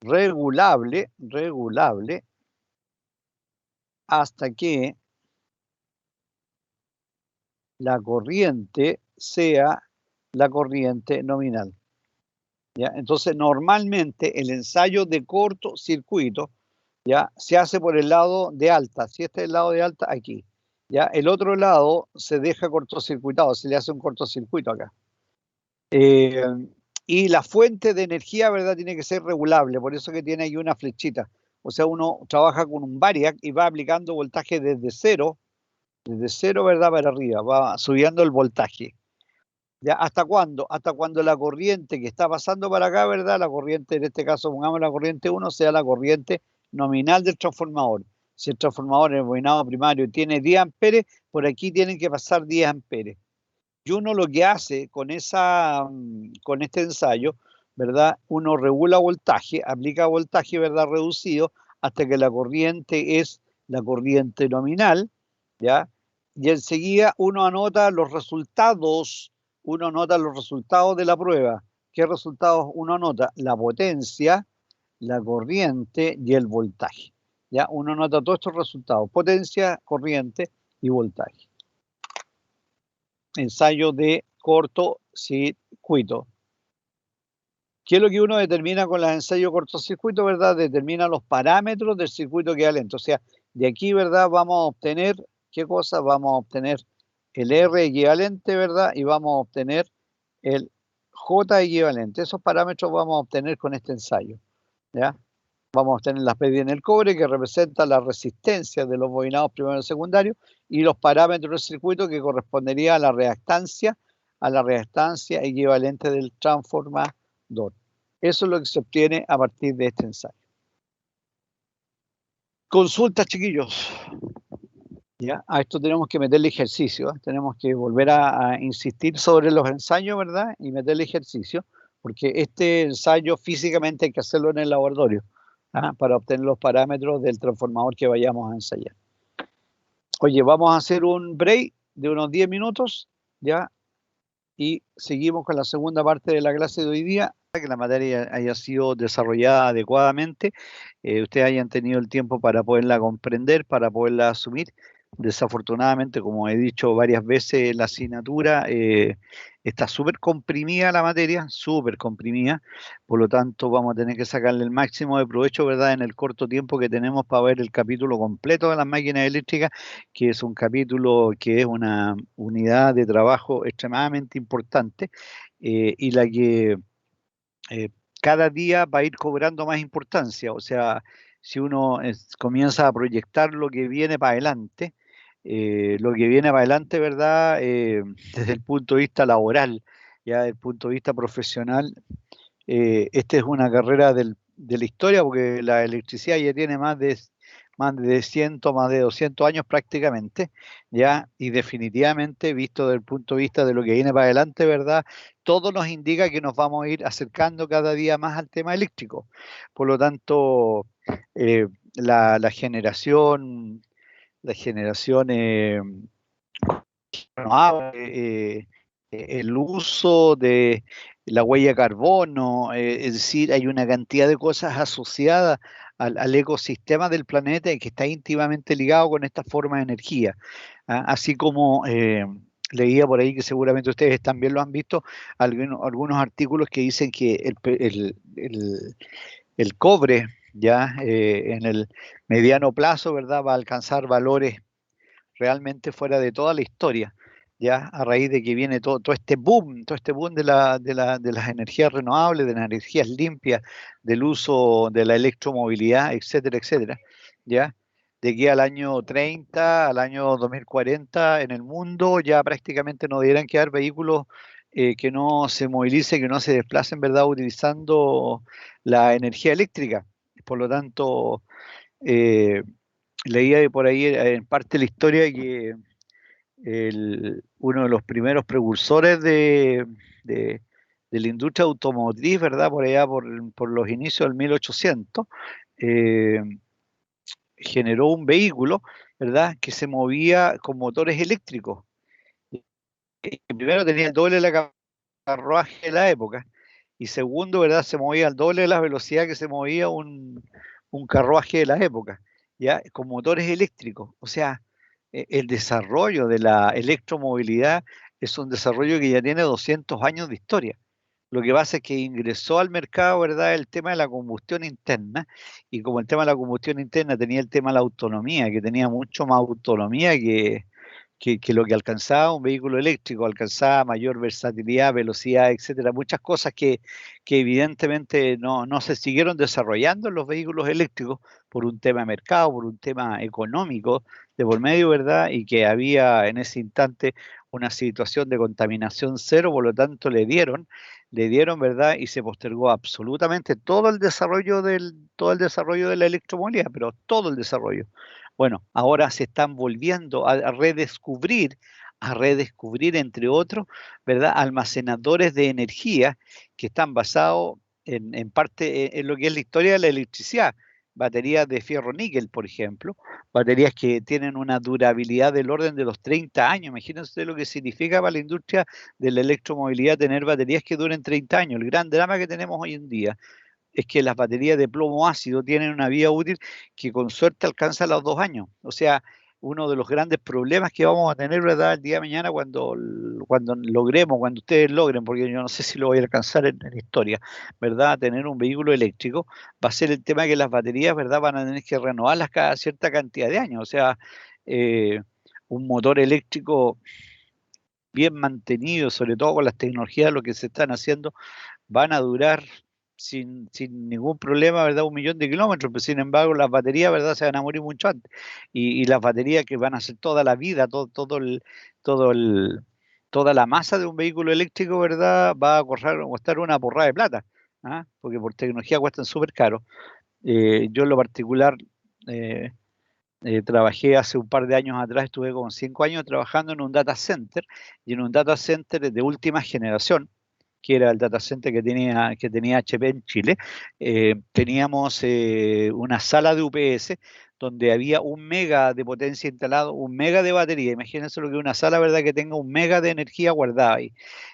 regulable hasta que la corriente sea la corriente nominal. ¿Ya? Entonces, normalmente el ensayo de cortocircuito, ¿ya?, se hace por el lado de alta. Si este es el lado de alta, aquí. ¿Ya? El otro lado se deja cortocircuitado, se le hace un cortocircuito acá. Y la fuente de energía, ¿verdad?, tiene que ser regulable, por eso que tiene ahí una flechita. O sea, uno trabaja con un variac y va aplicando voltaje desde cero, ¿verdad?, para arriba, va subiendo el voltaje. ¿Ya? ¿Hasta cuándo? Hasta cuando la corriente que está pasando para acá, ¿verdad?, la corriente, en este caso pongamos la corriente 1, sea la corriente nominal del transformador. Si el transformador en el bobinado primario tiene 10 amperes, por aquí tienen que pasar 10 amperes. Y uno lo que hace con este ensayo, ¿verdad?, uno regula voltaje, aplica voltaje, ¿verdad?, reducido, hasta que la corriente es la corriente nominal, ¿ya? y enseguida uno anota los resultados de la prueba. ¿Qué resultados uno anota? La potencia, la corriente y el voltaje. ¿Ya? Uno anota todos estos resultados: potencia, corriente y voltaje. Ensayo de cortocircuito. ¿Qué es lo que uno determina con los ensayos de cortocircuito, verdad? Determina los parámetros del circuito equivalente. O sea, de aquí, ¿verdad? Vamos a obtener, ¿qué cosa? Vamos a obtener el R equivalente, ¿verdad? Y vamos a obtener el J equivalente. Esos parámetros vamos a obtener con este ensayo, ¿ya? Vamos a obtener las medidas en el cobre, que representa la resistencia de los bobinados primarios y secundarios, y los parámetros del circuito, que correspondería a la reactancia equivalente del transformador. Eso es lo que se obtiene a partir de este ensayo. Consultas, chiquillos. ¿Ya? A esto tenemos que meterle ejercicio, ¿eh? Tenemos que volver a insistir sobre los ensayos, ¿verdad? Y meterle ejercicio, porque este ensayo físicamente hay que hacerlo en el laboratorio, ¿ah? Para obtener los parámetros del transformador que vayamos a ensayar. Oye, vamos a hacer un break de unos 10 minutos, ¿ya? Y seguimos con la segunda parte de la clase de hoy día. Que la materia haya sido desarrollada adecuadamente, ustedes hayan tenido el tiempo para poderla comprender, para poderla asumir. Desafortunadamente, como he dicho varias veces, la asignatura está súper comprimida la materia, súper comprimida, por lo tanto vamos a tener que sacarle el máximo de provecho, ¿verdad?, en el corto tiempo que tenemos para ver el capítulo completo de las máquinas eléctricas, que es un capítulo que es una unidad de trabajo extremadamente importante, y la que cada día va a ir cobrando más importancia. O sea, si uno comienza a proyectar lo que viene para adelante, ¿verdad? Desde el punto de vista laboral, ya desde el punto de vista profesional, esta es una carrera de la historia, porque la electricidad ya tiene más de 200 años prácticamente, ya, y definitivamente, visto desde el punto de vista de lo que viene para adelante, ¿verdad? Todo nos indica que nos vamos a ir acercando cada día más al tema eléctrico. Por lo tanto, la generación el uso de la huella de carbono, es decir, hay una cantidad de cosas asociadas al ecosistema del planeta y que está íntimamente ligado con esta forma de energía. Así como leía por ahí, que seguramente ustedes también lo han visto, algunos artículos que dicen que el cobre, ya en el mediano plazo, ¿verdad?, va a alcanzar valores realmente fuera de toda la historia, ya a raíz de que viene todo este boom de las energías renovables, de las energías limpias, del uso de la electromovilidad, etcétera, etcétera, ya, de aquí al año 30, al año 2040, en el mundo ya prácticamente no debieran quedar vehículos que no se movilicen, que no se desplacen, ¿verdad?, utilizando la energía eléctrica. Por lo tanto, leía por ahí en parte de la historia que uno de los primeros precursores de la industria automotriz, ¿verdad?, por allá por los inicios del 1800, generó un vehículo, ¿verdad?, que se movía con motores eléctricos. Primero tenía el doble de la carruaje de la época, y segundo, ¿verdad?, se movía al doble de la velocidad que se movía un carruaje de la época, ¿ya?, con motores eléctricos. O sea, el desarrollo de la electromovilidad es un desarrollo que ya tiene 200 años de historia. Lo que pasa es que ingresó al mercado, ¿verdad?, el tema de la combustión interna, y como el tema de la combustión interna tenía el tema de la autonomía, que tenía mucho más autonomía que lo que alcanzaba un vehículo eléctrico, alcanzaba mayor versatilidad, velocidad, etcétera, muchas cosas que evidentemente no se siguieron desarrollando en los vehículos eléctricos por un tema de mercado, por un tema económico de por medio, ¿verdad? Y que había en ese instante una situación de contaminación cero, por lo tanto le dieron, ¿verdad? Y se postergó absolutamente todo el desarrollo de la electromovilidad, pero todo el desarrollo. Bueno, ahora se están volviendo a redescubrir, entre otros, ¿verdad?, almacenadores de energía que están basados en parte en lo que es la historia de la electricidad. baterías de fierro-níquel, por ejemplo, baterías que tienen una durabilidad del orden de los 30 años. Imagínense lo que significa para la industria de la electromovilidad tener baterías que duren 30 años. El gran drama que tenemos hoy en día es que las baterías de plomo ácido tienen una vida útil que con suerte alcanza los 2 años. O sea, uno de los grandes problemas que vamos a tener, ¿verdad?, el día de mañana cuando logremos, cuando ustedes logren, porque yo no sé si lo voy a alcanzar en historia, ¿verdad?, tener un vehículo eléctrico, va a ser el tema que las baterías, ¿verdad?, van a tener que renovarlas cada cierta cantidad de años. O sea, un motor eléctrico bien mantenido, sobre todo con las tecnologías, lo que se están haciendo, van a durar sin ningún problema, ¿verdad?, 1.000.000 de kilómetros, pero sin embargo las baterías, ¿verdad?, se van a morir mucho antes. Y las baterías que van a ser toda la vida, toda la masa de un vehículo eléctrico, ¿verdad?, va a costar una porrada de plata, ¿ah? Porque por tecnología cuestan súper caro. Yo en lo particular trabajé hace un par de años atrás, estuve como 5 años trabajando en un data center, y en un data center de última generación, que era el data center que tenía HP en Chile. Teníamos una sala de UPS donde había 1 mega de potencia instalado, 1 mega de batería. Imagínense lo que es una sala, ¿verdad?, que tenga 1 mega de energía guardada ahí,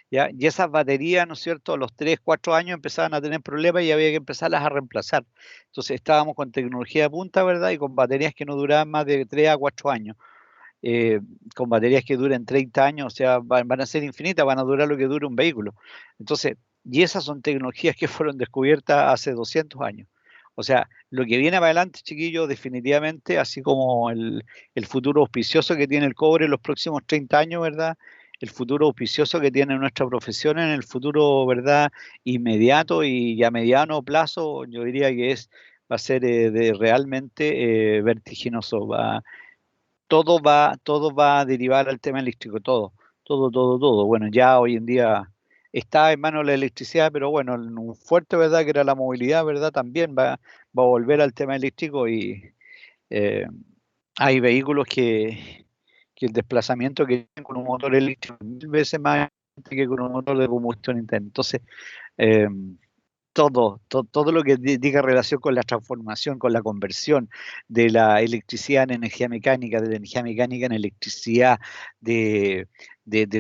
¿ya? Y esas baterías, ¿no es cierto?, a los 3, 4 años empezaban a tener problemas y había que empezarlas a reemplazar. Entonces estábamos con tecnología de punta, ¿verdad?, y con baterías que no duraban más de 3 a 4 años. Con baterías que duren 30 años, o sea, van a ser infinitas, van a durar lo que dure un vehículo. Entonces, y esas son tecnologías que fueron descubiertas hace 200 años. O sea, lo que viene para adelante, chiquillos, definitivamente, así como el futuro auspicioso que tiene el cobre en los próximos 30 años, ¿verdad?, el futuro auspicioso que tiene nuestra profesión en el futuro, ¿verdad?, inmediato y a mediano plazo, yo diría que va a ser realmente vertiginoso. Todo va a derivar al tema eléctrico, todo. Bueno, ya hoy en día está en manos de la electricidad, pero bueno, en un fuerte, ¿verdad?, que era la movilidad, ¿verdad?, también va a volver al tema eléctrico, y eh, hay vehículos que el desplazamiento que tienen con un motor eléctrico es 1000 veces más que con un motor de combustión interna. Entonces, eh, todo lo que diga relación con la transformación, con la conversión de la electricidad en energía mecánica, de la energía mecánica en electricidad, de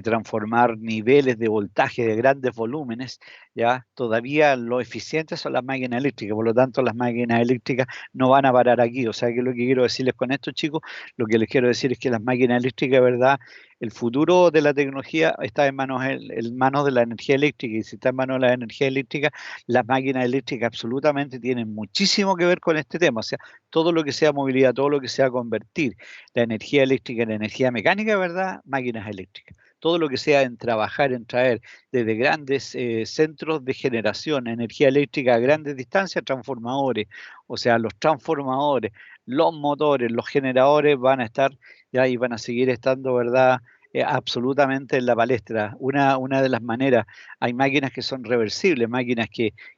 transformar niveles de voltaje de grandes volúmenes, ya todavía lo eficientes son las máquinas eléctricas. Por lo tanto, las máquinas eléctricas no van a parar aquí. O sea, que lo que quiero decirles con esto, chicos, lo que les quiero decir es que las máquinas eléctricas, ¿verdad?, el futuro de la tecnología está en manos de la energía eléctrica, y si está en manos de la energía eléctrica, las máquinas eléctricas absolutamente tienen muchísimo que ver con este tema. O sea, todo lo que sea movilidad, todo lo que sea convertir la energía eléctrica en energía mecánica, ¿verdad?, máquinas eléctricas. Todo lo que sea en trabajar, en traer desde grandes centros de generación energía eléctrica a grandes distancias, transformadores. O sea, los transformadores, los motores, los generadores van a estar ya y van a seguir estando, ¿verdad?, absolutamente en la palestra. Una de las maneras, hay máquinas que son reversibles,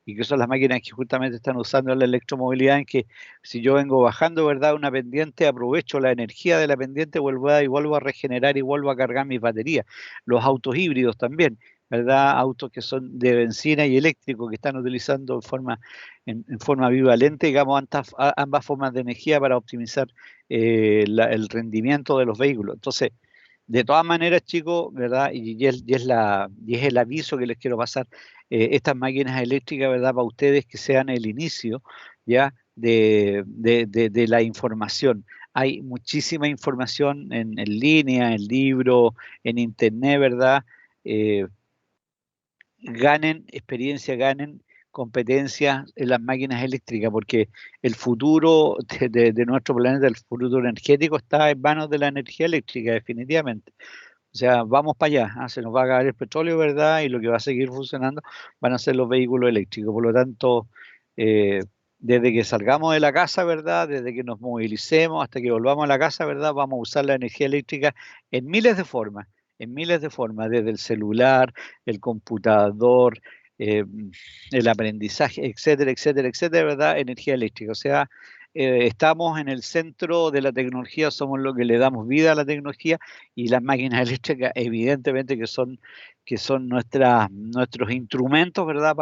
y que son las máquinas que justamente están usando la electromovilidad, en que si yo vengo bajando, ¿verdad?, una pendiente, aprovecho la energía de la pendiente, vuelvo a regenerar y vuelvo a cargar mis baterías. Los autos híbridos también, ¿verdad?, autos que son de benzina y eléctrico, que están utilizando en forma bivalente, digamos, ambas formas de energía para optimizar el rendimiento de los vehículos. Entonces, de todas maneras, chicos, ¿verdad? Y es el aviso que les quiero pasar. Estas máquinas eléctricas, ¿verdad?, para ustedes, que sean el inicio, ¿ya?, de la información. Hay muchísima información en línea, en libros, en internet, ¿verdad? Ganen experiencia, ganen competencia en las máquinas eléctricas, porque el futuro de nuestro planeta, el futuro energético, está en manos de la energía eléctrica, definitivamente. O sea, vamos para allá, se nos va a acabar el petróleo, ¿verdad? Y lo que va a seguir funcionando van a ser los vehículos eléctricos. Por lo tanto, desde que salgamos de la casa, ¿verdad?, desde que nos movilicemos hasta que volvamos a la casa, ¿verdad?, vamos a usar la energía eléctrica en miles de formas, desde el celular, el computador, eh, el aprendizaje, etcétera, etcétera, etcétera, ¿verdad?, energía eléctrica. O sea, estamos en el centro de la tecnología, somos lo que le damos vida a la tecnología, y las máquinas eléctricas, evidentemente, que son nuestros instrumentos, ¿verdad?,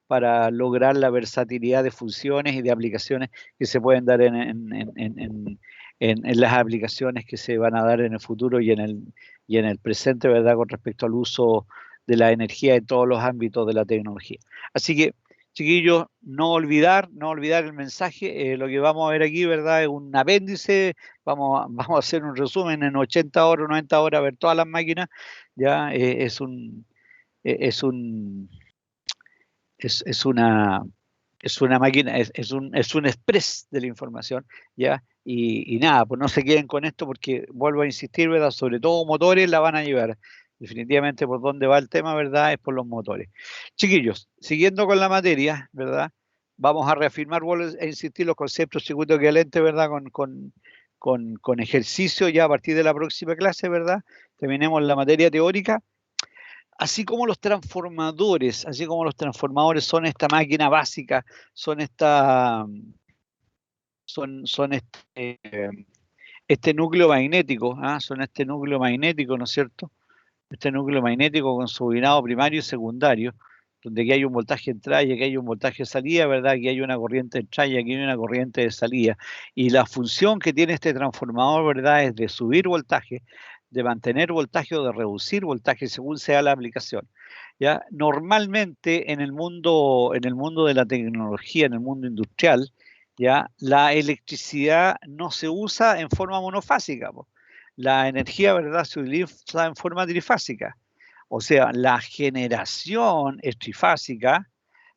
para lograr la versatilidad de funciones y de aplicaciones que se pueden dar en las aplicaciones que se van a dar en el futuro y en el presente, ¿verdad? Con respecto al uso de la energía en todos los ámbitos de la tecnología. Así que, chiquillos, no olvidar el mensaje. Lo que vamos a ver aquí, ¿verdad? Es un apéndice. Vamos a hacer un resumen en 80 horas, 90 horas, ver todas las máquinas. Ya es una máquina, es un express de la información, ¿ya? Y nada, pues no se queden con esto porque, vuelvo a insistir, ¿verdad? Sobre todo motores la van a llevar. Definitivamente por dónde va el tema, ¿verdad? Es por los motores. Chiquillos, siguiendo con la materia, ¿verdad? Vamos a reafirmar, vuelvo a insistir, los conceptos circuito equivalente, ¿verdad? Con ejercicio ya a partir de la próxima clase, ¿verdad? Terminemos la materia teórica. Así como los transformadores son esta máquina básica, son este núcleo magnético, son este núcleo magnético, ¿no es cierto? Este núcleo magnético con su binado primario y secundario, donde aquí hay un voltaje de entrada y aquí hay un voltaje de salida, ¿verdad? Aquí hay una corriente de entrada y aquí hay una corriente de salida. Y la función que tiene este transformador, ¿verdad? Es de subir voltaje, de mantener voltaje o de reducir voltaje según sea la aplicación. ¿Ya? Normalmente en el mundo de la tecnología, en el mundo industrial, ¿ya? La electricidad no se usa en forma monofásica, po. La energía, ¿verdad?, se utiliza en forma trifásica. O sea, la generación es trifásica,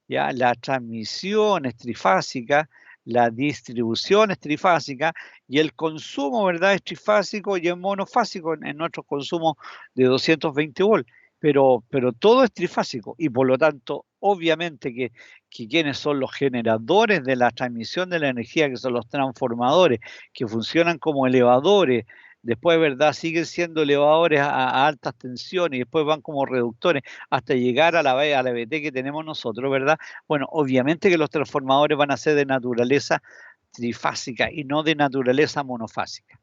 ¿ya? La transmisión es trifásica, la distribución es trifásica y el consumo, ¿verdad?, es trifásico y es monofásico en nuestros consumos de 220 volts. Pero todo es trifásico y por lo tanto, obviamente que quienes son los generadores de la transmisión de la energía, que son los transformadores, que funcionan como elevadores, después, ¿verdad?, siguen siendo elevadores a altas tensiones y después van como reductores hasta llegar a la VT que tenemos nosotros, ¿verdad? Bueno, obviamente que los transformadores van a ser de naturaleza trifásica y no de naturaleza monofásica,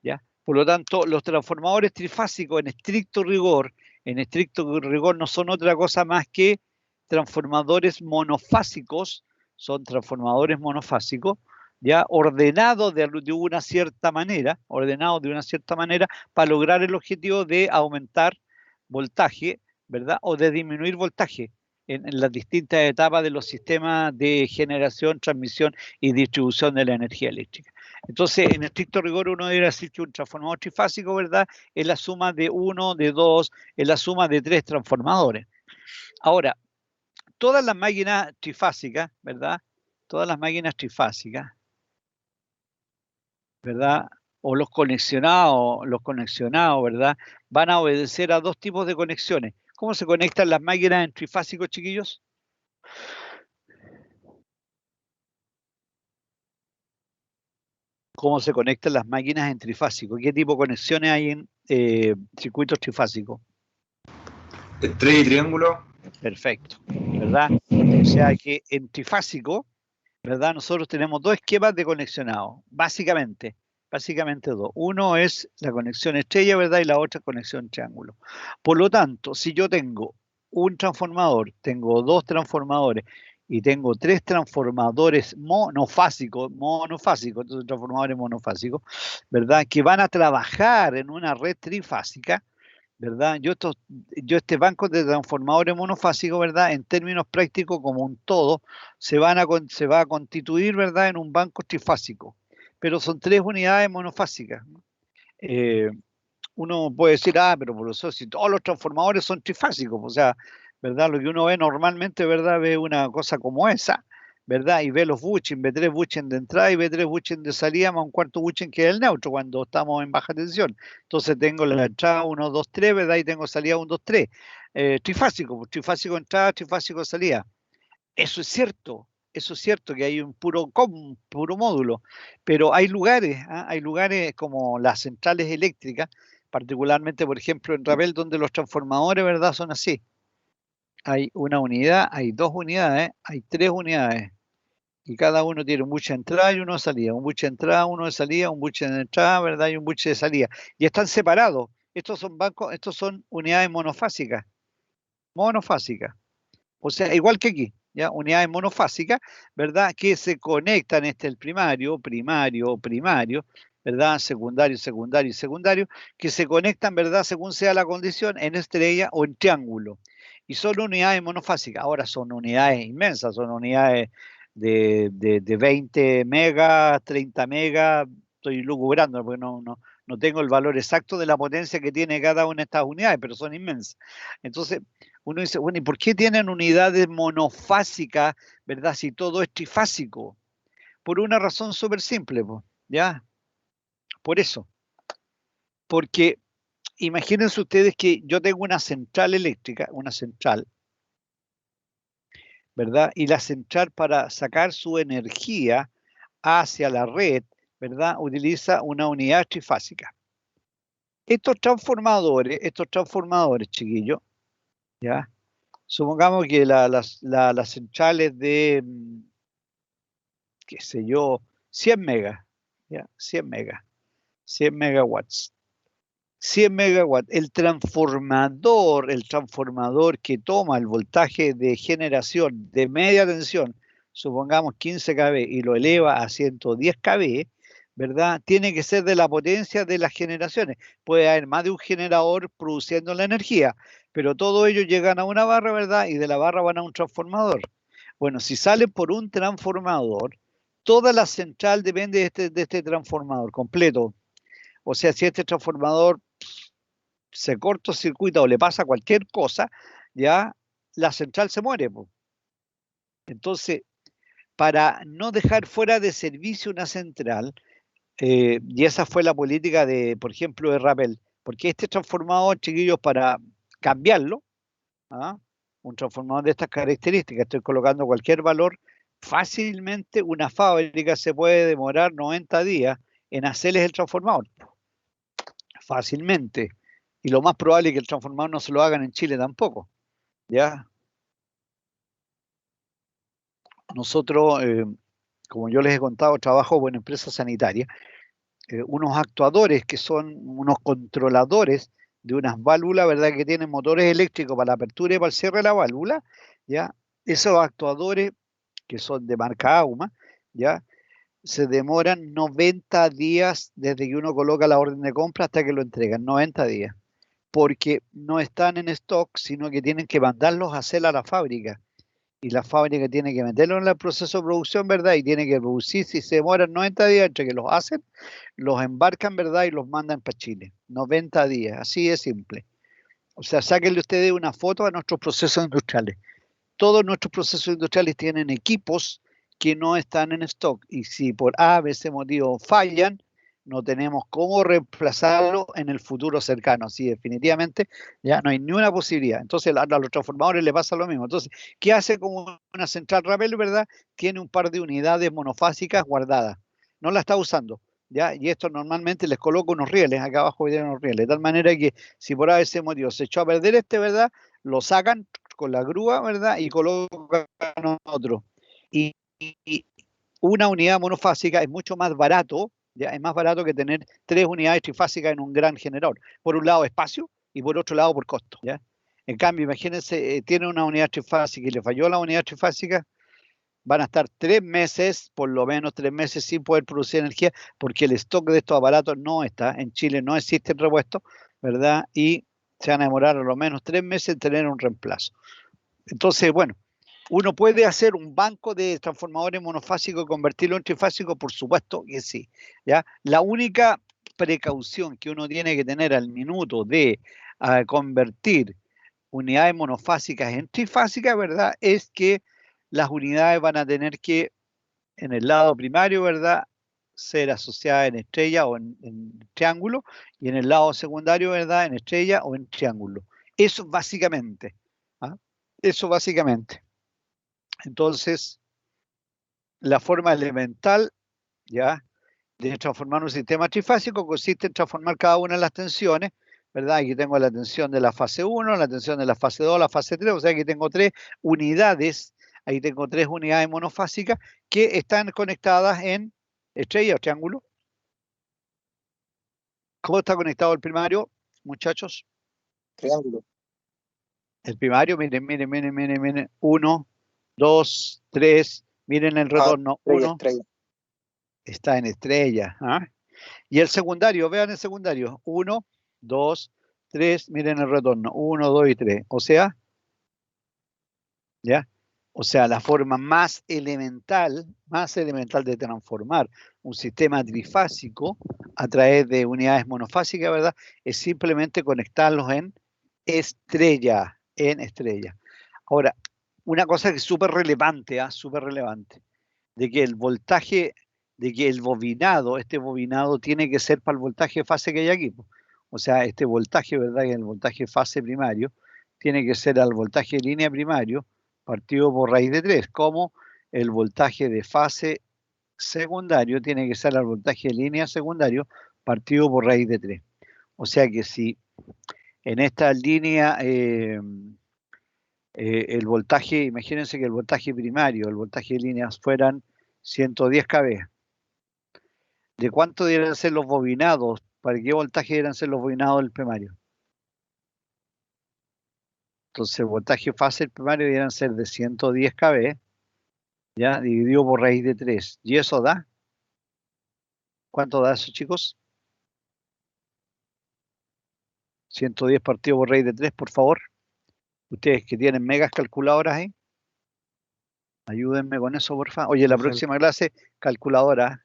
¿ya? Por lo tanto, los transformadores trifásicos en estricto rigor no son otra cosa más que transformadores monofásicos, son transformadores monofásicos, ya ordenados de una cierta manera, para lograr el objetivo de aumentar voltaje, ¿verdad? O de disminuir voltaje en las distintas etapas de los sistemas de generación, transmisión y distribución de la energía eléctrica. Entonces, en estricto rigor, uno debería decir que un transformador trifásico, ¿verdad?, es la suma de 1, de 2, es la suma de 3 transformadores. Ahora, todas las máquinas trifásicas, ¿verdad? Todas las máquinas trifásicas, ¿verdad? O los conexionados, ¿verdad?, van a obedecer a dos tipos de conexiones. ¿Cómo se conectan las máquinas en trifásico, chiquillos? ¿Cómo se conectan las máquinas en trifásico? ¿Qué tipo de conexiones hay en circuitos trifásicos? Estrella y triángulo. Perfecto, ¿verdad? O sea que en trifásico, ¿verdad?, nosotros tenemos dos esquemas de conexionado, básicamente dos. Uno es la conexión estrella, ¿verdad?, y la otra conexión triángulo. Por lo tanto, si yo tengo un transformador, tengo dos transformadores y tengo tres transformadores monofásicos, entonces transformadores monofásicos, ¿verdad?, que van a trabajar en una red trifásica, ¿verdad? Este banco de transformadores monofásicos, ¿verdad?, en términos prácticos como un todo, se va a constituir, ¿verdad?, en un banco trifásico. Pero son tres unidades monofásicas. Uno puede decir, pero por eso, si todos los transformadores son trifásicos, o sea, ¿verdad?, lo que uno ve normalmente, ¿verdad?, ve una cosa como esa, ¿verdad? Y ve los bushings, ve 3 bushings de entrada y ve 3 bushings de salida, más un cuarto bushing que es el neutro cuando estamos en baja tensión. Entonces tengo la entrada 1, 2, 3, ¿verdad? Y tengo salida 1, 2, 3. Trifásico entrada, trifásico salida. Eso es cierto que hay un puro módulo, pero hay lugares como las centrales eléctricas, particularmente, por ejemplo, en Rapel, donde los transformadores, ¿verdad?, son así. Hay una unidad, hay dos unidades, hay tres unidades, y cada uno tiene un buche de entrada y uno de salida, un buche de entrada, uno de salida, un buche de entrada, ¿verdad?, y un buche de salida. Y están separados. Estos son unidades monofásicas. O sea, igual que aquí. ¿ya? Unidades monofásicas, ¿verdad? Que se conectan, el primario, ¿verdad? Secundario, secundario y secundario, que se conectan, ¿verdad? Según sea la condición, en estrella o en triángulo. Y son unidades monofásicas. Ahora son unidades inmensas, son unidades de 20 megas, 30 megas, estoy lucubrando porque no tengo el valor exacto de la potencia que tiene cada una de estas unidades, pero son inmensas. Entonces, uno dice, bueno, ¿y por qué tienen unidades monofásicas, verdad? Si todo es trifásico. Por una razón súper simple, ¿ya? Por eso. Porque imagínense ustedes que yo tengo una central eléctrica, una central, ¿verdad? Y la central para sacar su energía hacia la red, ¿verdad? Utiliza una unidad trifásica. Estos transformadores, chiquillos, ¿ya? Supongamos que las centrales de, qué sé yo, 100 megas, ¿ya? 100 megas, 100 megawatts. 100 megawatts. El transformador que toma el voltaje de generación de media tensión, supongamos 15 kV, y lo eleva a 110 kV, ¿verdad? Tiene que ser de la potencia de las generaciones. Puede haber más de un generador produciendo la energía, pero todos ellos llegan a una barra, ¿verdad? Y de la barra van a un transformador. Bueno, si salen por un transformador, toda la central depende de este transformador completo. O sea, si este transformador se cortocircuita o le pasa cualquier cosa, ya la central se muere. Entonces, para no dejar fuera de servicio una central, y esa fue la política de, por ejemplo, de Rappel, porque este transformador, chiquillos, para cambiarlo, ¿ah? Un transformador de estas características, estoy colocando cualquier valor, fácilmente una fábrica se puede demorar 90 días en hacerles el transformador. Fácilmente. Y lo más probable es que el transformador no se lo hagan en Chile tampoco. ¿Ya? Nosotros, como yo les he contado, trabajo con empresas sanitarias, unos actuadores que son unos controladores de unas válvulas, ¿verdad? Que tienen motores eléctricos para la apertura y para el cierre de la válvula, ¿ya? Esos actuadores, que son de marca Auma, ¿ya? Se demoran 90 días desde que uno coloca la orden de compra hasta que lo entregan, 90 días. Porque no están en stock, sino que tienen que mandarlos a hacer a la fábrica. Y la fábrica tiene que meterlo en el proceso de producción, ¿verdad? Y tiene que producir, si se demoran 90 días entre que los hacen, los embarcan, ¿verdad? Y los mandan para Chile. 90 días, así de simple. O sea, sáquenle ustedes una foto a nuestros procesos industriales. Todos nuestros procesos industriales tienen equipos que no están en stock. Y si por A, B, C motivo fallan, no tenemos cómo reemplazarlo en el futuro cercano. Así definitivamente ya no hay ni una posibilidad. Entonces a los transformadores les pasa lo mismo. Entonces, ¿qué hace como una central Rappel, verdad? Tiene un par de unidades monofásicas guardadas. No la está usando. ¿Ya? Y esto normalmente les coloco unos rieles, acá abajo vienen unos rieles, de tal manera que si por ese motivo se echó a perder ¿verdad? Lo sacan con la grúa, ¿verdad? Y colocan otro. Y una unidad monofásica es mucho más barato, ¿ya? Es más barato que tener 3 unidades trifásicas en un gran generador. Por un lado espacio y por otro lado por costo, ¿ya? En cambio, imagínense, tiene una unidad trifásica y le falló la unidad trifásica, van a estar 3 meses, por lo menos 3 meses sin poder producir energía, porque el stock de estos aparatos no está, en Chile no existe el repuesto, ¿verdad? Y se van a demorar a lo menos 3 meses en tener un reemplazo. Entonces, bueno, ¿uno puede hacer un banco de transformadores monofásicos y convertirlo en trifásico? Por supuesto que sí, ¿ya? La única precaución que uno tiene que tener al minuto de convertir unidades monofásicas en trifásicas, ¿verdad? Es que las unidades van a tener que, en el lado primario, ¿verdad?, ser asociadas en estrella o en triángulo, y en el lado secundario, ¿verdad?, en estrella o en triángulo. Eso básicamente. ¿Ah? Eso básicamente. Entonces, la forma elemental, ¿ya?, de transformar un sistema trifásico consiste en transformar cada una de las tensiones, ¿verdad? Aquí tengo la tensión de la fase 1, la tensión de la fase 2, la fase 3, o sea que tengo 3 unidades, ahí tengo 3 unidades monofásicas que están conectadas en estrella o triángulo. ¿Cómo está conectado el primario, muchachos? Triángulo. El primario, miren, 1, 2, 3, miren el retorno, 1, Estrella. está en estrella. ¿Ah? Y el secundario, vean el secundario, 1, 2, 3, miren el retorno, 1, 2 y 3. O sea, ¿ya? O sea, la forma más elemental de transformar un sistema trifásico a través de unidades monofásicas, ¿verdad? Es simplemente conectarlos en estrella, Ahora, una cosa que es súper relevante, súper relevante, de que el voltaje, de que el bobinado, este bobinado tiene que ser para el voltaje fase que hay aquí. O sea, este voltaje, ¿verdad? Que el voltaje fase primario tiene que ser al voltaje de línea primario partido por raíz de 3, como el voltaje de fase secundario tiene que ser al voltaje de línea secundario partido por raíz de 3. O sea que si en esta línea el voltaje, imagínense que el voltaje primario, el voltaje de líneas fueran 110 kV. ¿De cuánto deben ser los bobinados? ¿Para qué voltaje deben ser los bobinados del primario? Entonces el voltaje fase del primario deben ser de 110 kV, ¿ya? Dividido por raíz de 3. ¿Y eso da? ¿Cuánto da eso, chicos? 110 partido por raíz de 3, por favor. Ustedes que tienen megas calculadoras ahí, ayúdenme con eso, por favor. Oye, la próxima clase, calculadora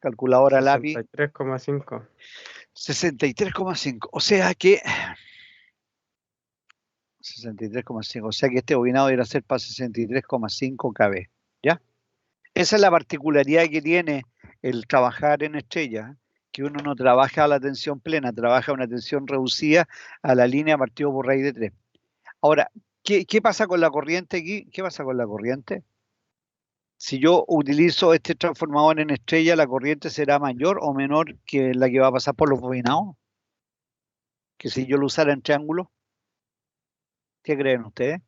lápiz. 63,5. 63,5. O sea que 63,5. O sea que este bobinado debería ser para 63,5 kV. ¿Ya? Esa es la particularidad que tiene el trabajar en estrella, que uno no trabaja a la tensión plena, trabaja a una tensión reducida a la línea partido por raíz de 3. Ahora, ¿qué pasa con la corriente aquí? ¿Qué pasa con la corriente? Si yo utilizo este transformador en estrella, ¿la corriente será mayor o menor que la que va a pasar por los bobinados? Que si yo lo usara en triángulo. ¿Qué creen ustedes?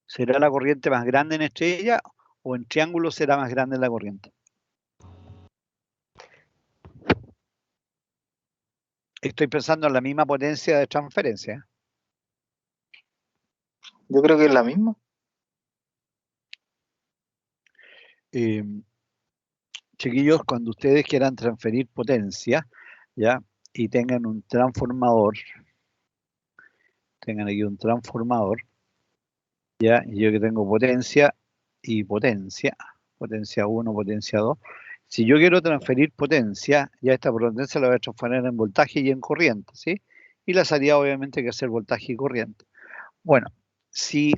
¿Será la corriente más grande en estrella o en triángulo será más grande la corriente? Estoy pensando en la misma potencia de transferencia. Yo creo que es la misma. Chiquillos, cuando ustedes quieran transferir potencia, ¿ya? Y tengan un transformador, tengan aquí un transformador, ¿ya? Y yo que tengo potencia y potencia 1, potencia 2. Si yo quiero transferir potencia, ya esta potencia la voy a transformar en voltaje y en corriente, ¿sí? Y la salida obviamente hay que hacer voltaje y corriente. Bueno, si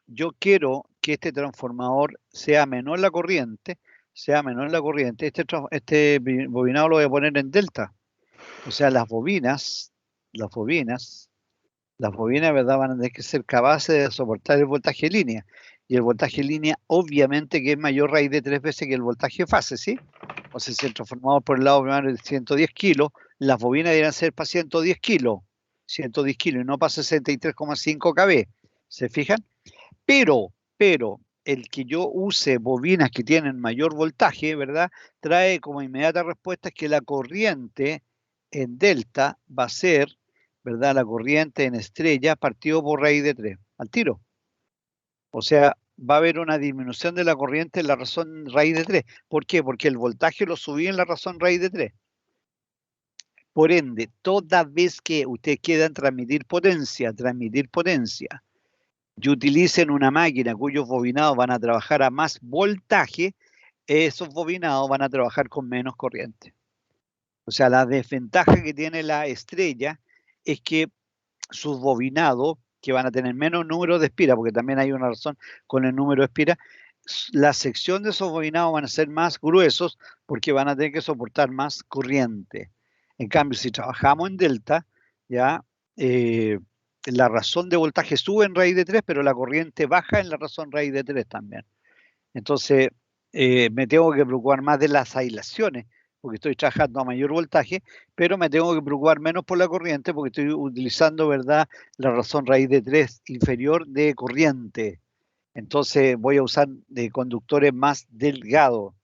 yo quiero que este transformador sea menor la corriente, este bobinado lo voy a poner en delta. O sea, las bobinas, ¿verdad? Van a tener que ser capaces de soportar el voltaje en línea. Y el voltaje en línea, obviamente, que es mayor raíz de 3 veces que el voltaje fase, ¿sí? O sea, si el transformador por el lado primario es 110 kilos, las bobinas deberían ser para 110 kilos. 110 kilos y no para 63,5 kV. ¿Se fijan? Pero, el que yo use bobinas que tienen mayor voltaje, ¿verdad? Trae como inmediata respuesta que la corriente en delta va a ser, ¿verdad? La corriente en estrella partido por raíz de 3, al tiro. O sea, va a haber una disminución de la corriente en la razón raíz de 3. ¿Por qué? Porque el voltaje lo subí en la razón raíz de 3. Por ende, toda vez que ustedes quieran transmitir potencia, y utilicen una máquina cuyos bobinados van a trabajar a más voltaje, esos bobinados van a trabajar con menos corriente. O sea, la desventaja que tiene la estrella es que sus bobinados, que van a tener menos número de espiras, porque también hay una razón con el número de espiras, la sección de esos bobinados van a ser más gruesos porque van a tener que soportar más corriente. En cambio, si trabajamos en delta, ya la razón de voltaje sube en raíz de 3, pero la corriente baja en la razón raíz de 3 también. Entonces, me tengo que preocupar más de las aislaciones, porque estoy trabajando a mayor voltaje, pero me tengo que preocupar menos por la corriente, porque estoy utilizando, ¿verdad?, la razón raíz de 3 inferior de corriente. Entonces, voy a usar de conductores más delgados.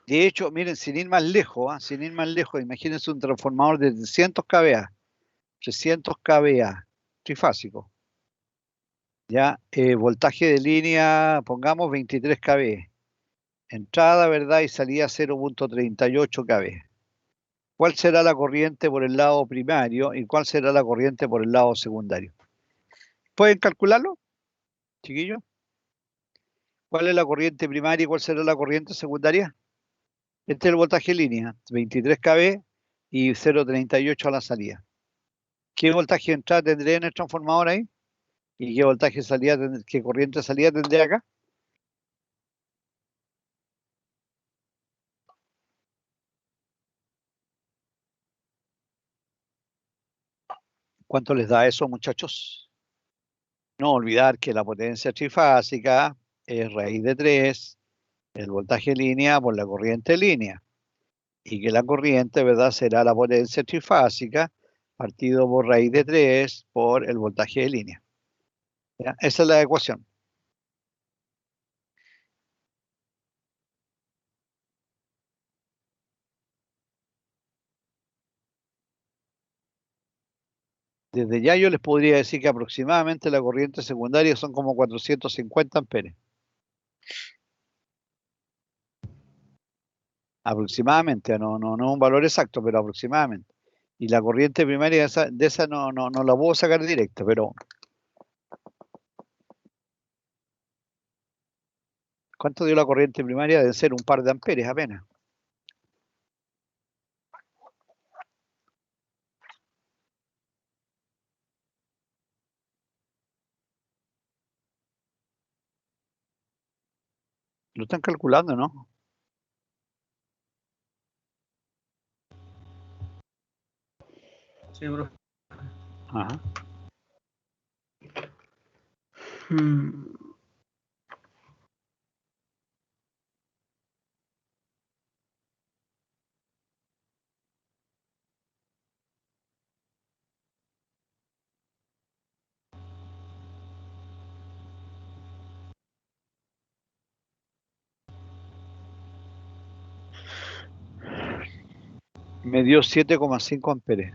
De hecho, miren, sin ir más lejos, imagínense un transformador de 300 kVA, trifásico. Ya, voltaje de línea, pongamos 23 kV. Entrada, ¿verdad? Y salida 0.38 kV. ¿Cuál será la corriente por el lado primario y cuál será la corriente por el lado secundario? ¿Pueden calcularlo, chiquillos? ¿Cuál es la corriente primaria y cuál será la corriente secundaria? Este es el voltaje en línea, 23 kV y 0.38 a la salida. ¿Qué voltaje de entrada tendré en el transformador ahí? ¿Y qué voltaje de salida, qué corriente de salida tendré acá? ¿Cuánto les da eso, muchachos? No olvidar que la potencia trifásica es raíz de 3, el voltaje en línea por la corriente en línea. Y que la corriente, ¿verdad?, será la potencia trifásica partido por raíz de 3 por el voltaje de línea. ¿Ya? Esa es la ecuación. Desde ya yo les podría decir que aproximadamente la corriente secundaria son como 450 amperes. Aproximadamente, no es un valor exacto, pero aproximadamente. Y la corriente primaria de esa no la puedo sacar directa, pero ¿cuánto dio la corriente primaria? Deben ser un par de amperes apenas. Lo están calculando, ¿no? Sí, profe. Ajá. Me dio 7,5 amperes.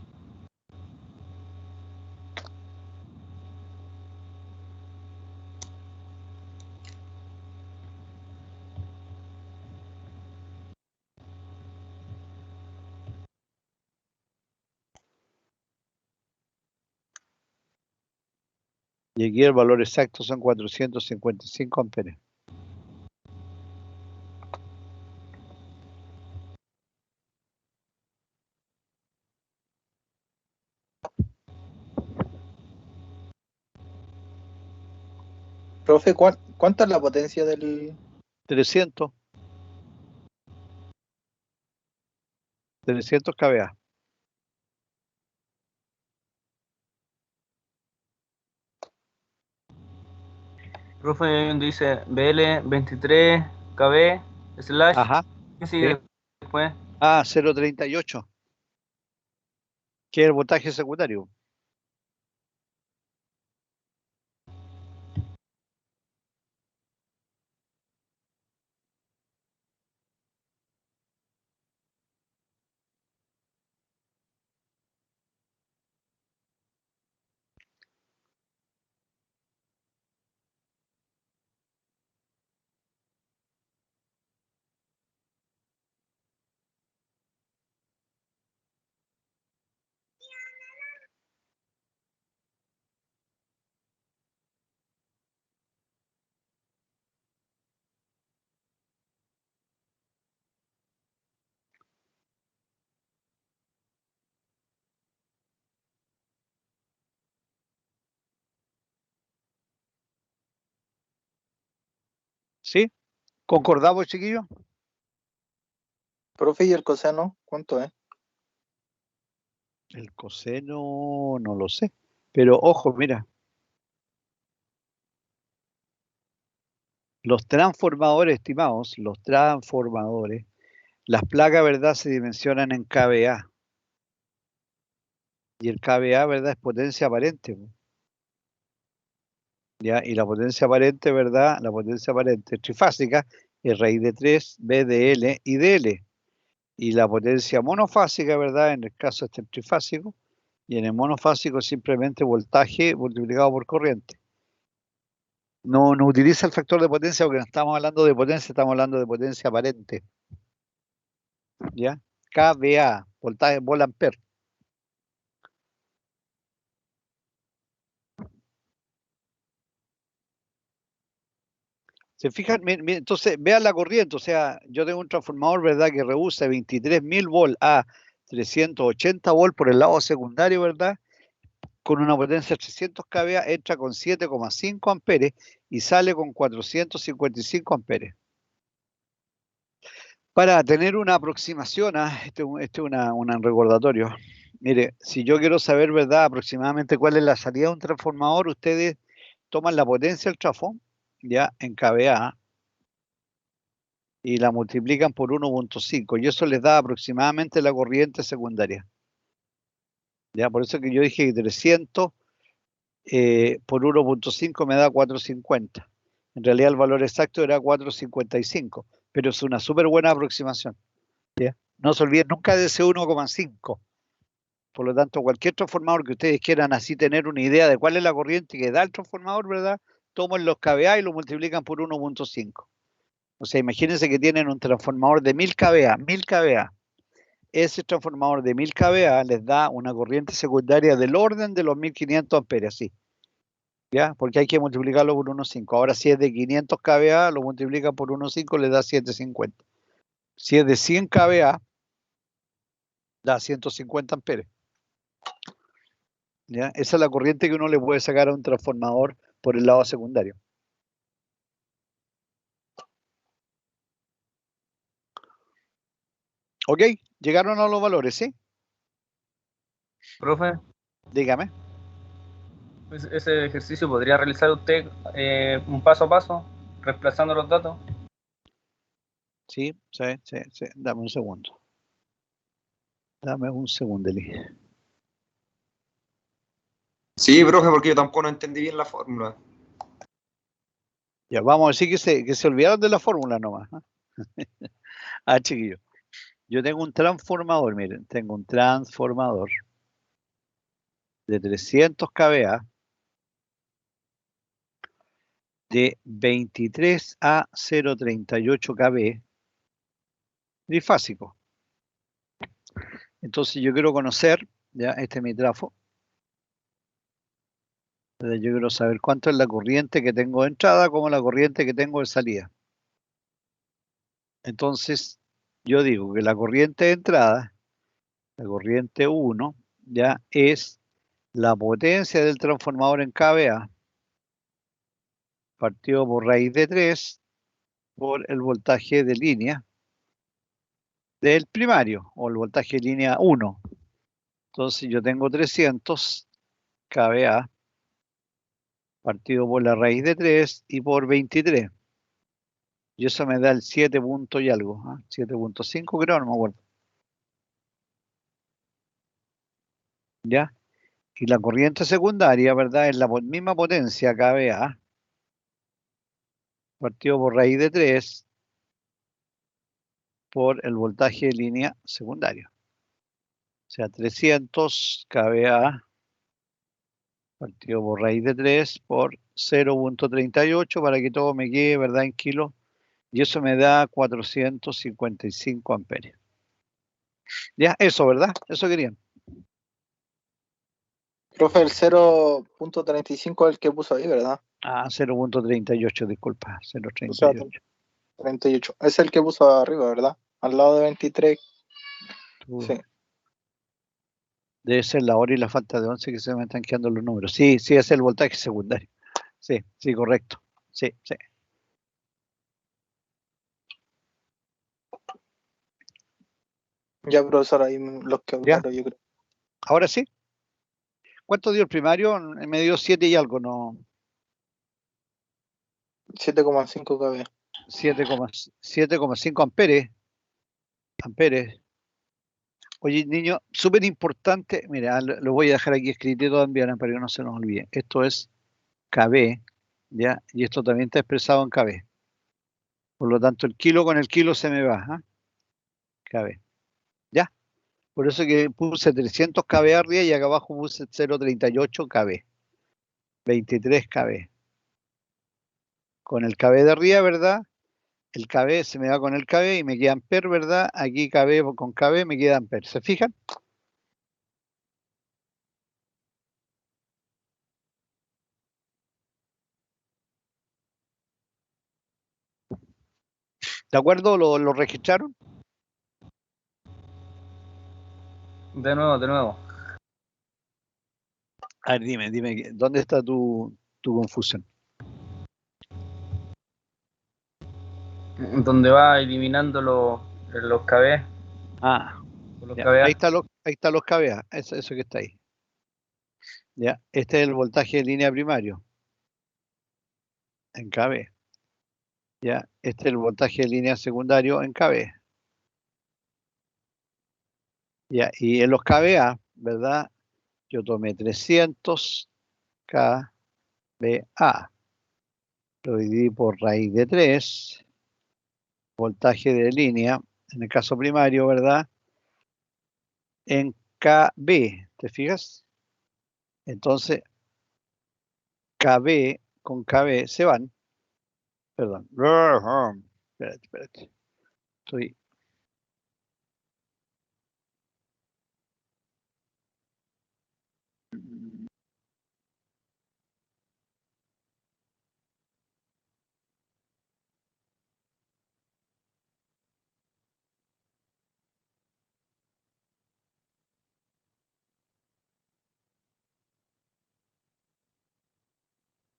Y aquí el valor exacto son 455 amperes. Profe, ¿cuánta es la potencia del...? 300 kVA. Profe, donde dice BL 23 KB slash. Ajá. ¿Qué sigue Sí. después? 0.38. Que es el voltaje secundario. ¿Sí? ¿Concordamos, chiquillos? Profe, ¿y el coseno? ¿Cuánto es? El coseno no lo sé. Pero ojo, mira. Los transformadores, estimados, los transformadores, las placas, ¿verdad?, se dimensionan en kVA. Y el kVA, ¿verdad?, es potencia aparente. ¿Ya? Y la potencia aparente, ¿verdad? La potencia aparente trifásica es raíz de 3, B de L y de L. Y la potencia monofásica, ¿verdad? En el caso este trifásico, y en el monofásico simplemente voltaje multiplicado por corriente. No utiliza el factor de potencia porque no estamos hablando de potencia, estamos hablando de potencia aparente. ¿Ya? kVA, voltaje vol ampere. ¿Se fijan? Entonces, vean la corriente, o sea, yo tengo un transformador, ¿verdad?, que reduce 23.000 volt a 380 volt por el lado secundario, ¿verdad?, con una potencia de 300 kVA, entra con 7,5 amperes y sale con 455 amperes. Para tener una aproximación, este es un recordatorio. Mire, si yo quiero saber, ¿verdad?, aproximadamente cuál es la salida de un transformador, ustedes toman la potencia del trafo, ya, en kVA, y la multiplican por 1.5, y eso les da aproximadamente la corriente secundaria. Ya, por eso que yo dije que 300 por 1.5 me da 450. En realidad el valor exacto era 455, pero es una súper buena aproximación. ¿Ya? No se olviden nunca de ese 1,5. Por lo tanto, cualquier transformador que ustedes quieran así tener una idea de cuál es la corriente que da el transformador, ¿verdad? Tomen los kVA y lo multiplican por 1.5. O sea, imagínense que tienen un transformador de 1000 kVA, 1000 kVA. Ese transformador de 1000 kVA les da una corriente secundaria del orden de los 1500 amperes, sí. ¿Ya? Porque hay que multiplicarlo por 1.5. Ahora, si es de 500 kVA, lo multiplica por 1.5, le da 750. Si es de 100 kVA, da 150 amperes. ¿Ya? Esa es la corriente que uno le puede sacar a un transformador por el lado secundario. ¿Ok? Llegaron a los valores, ¿sí? Profe, Dígame. ese ejercicio podría realizar usted un paso a paso, reemplazando los datos. Sí. Dame un segundo. Dame un segundo, Eli. Sí, profe, porque yo tampoco no entendí bien la fórmula. Ya, vamos a decir que se olvidaron de la fórmula nomás. Chiquillo. Yo tengo un transformador, miren, tengo un transformador de 300 kVA de 23 a 0,38 kV trifásico. Entonces yo quiero conocer, ya, este es mi trafo. Yo quiero saber cuánto es la corriente que tengo de entrada como la corriente que tengo de salida. Entonces, yo digo que la corriente de entrada, la corriente 1, ya es la potencia del transformador en kVA partido por raíz de 3 por el voltaje de línea del primario o el voltaje de línea 1. Entonces yo tengo 300 kVA partido por la raíz de 3 y por 23. Y eso me da el 7 punto y algo, 7.5 creo, no me acuerdo. ¿Ya? Y la corriente secundaria, ¿verdad? Es la misma potencia kVA partido por raíz de 3 por el voltaje de línea secundario. O sea, 300 kVA partido por raíz de 3 por 0.38 para que todo me quede, ¿verdad?, en kilos. Y eso me da 455 amperes. Ya, eso, ¿verdad? Eso querían. Profe, el 0.35 es el que puso ahí, ¿verdad? 0.38, disculpa. O sea, 0.38. 38. Es el que puso arriba, ¿verdad? Al lado de 23. Sí. Debe ser la hora y la falta de 11 que se me están quedando los números. Sí, es el voltaje secundario. Sí, correcto. Sí. Ya, profesor, ahí los que ¿Ya? claro, yo creo. Ahora sí. ¿Cuánto dio el primario? Me dio 7 y algo, ¿no? 7,5 kV. 7,5 amperes. Oye, niño, súper importante. Mira, lo voy a dejar aquí escrito también para que no se nos olvide. Esto es kV, ¿ya? Y esto también está expresado en kV. Por lo tanto, el kilo con el kilo se me va, kV. ¿Ya? Por eso que puse 300 kV arriba y acá abajo puse 0,38 kV. 23 kV. con el KB de arriba, ¿verdad? El KB se me va con el KB y me queda amper, ¿verdad? Aquí KB con KB me queda amper. ¿Se fijan? ¿De acuerdo? ¿Lo registraron? De nuevo. A ver, dime, ¿dónde está tu confusión? Donde va eliminando los KB. Ah, Los ya, KVA. ahí está los KVA, eso que está ahí. Ya, este es el voltaje de línea primario en KB. Ya, este es el voltaje de línea secundario en KB. Ya, y en los KVA, ¿verdad? Yo tomé 300 kVA. Lo dividí por raíz de 3. Voltaje de línea, en el caso primario, ¿verdad? En KB, ¿te fijas? Entonces, KB con KB se van. Perdón. Espérate. Estoy.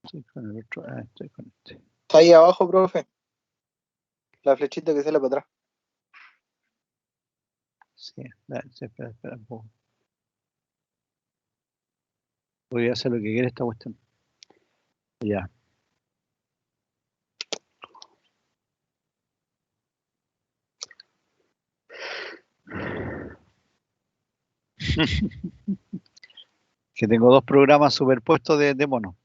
Estoy con el otro. Estoy con este. Está ahí abajo, profe. La flechita que sale para atrás. Sí, espera un poco. Voy a hacer lo que quiere esta cuestión. Ya. Que tengo dos programas superpuestos de mono.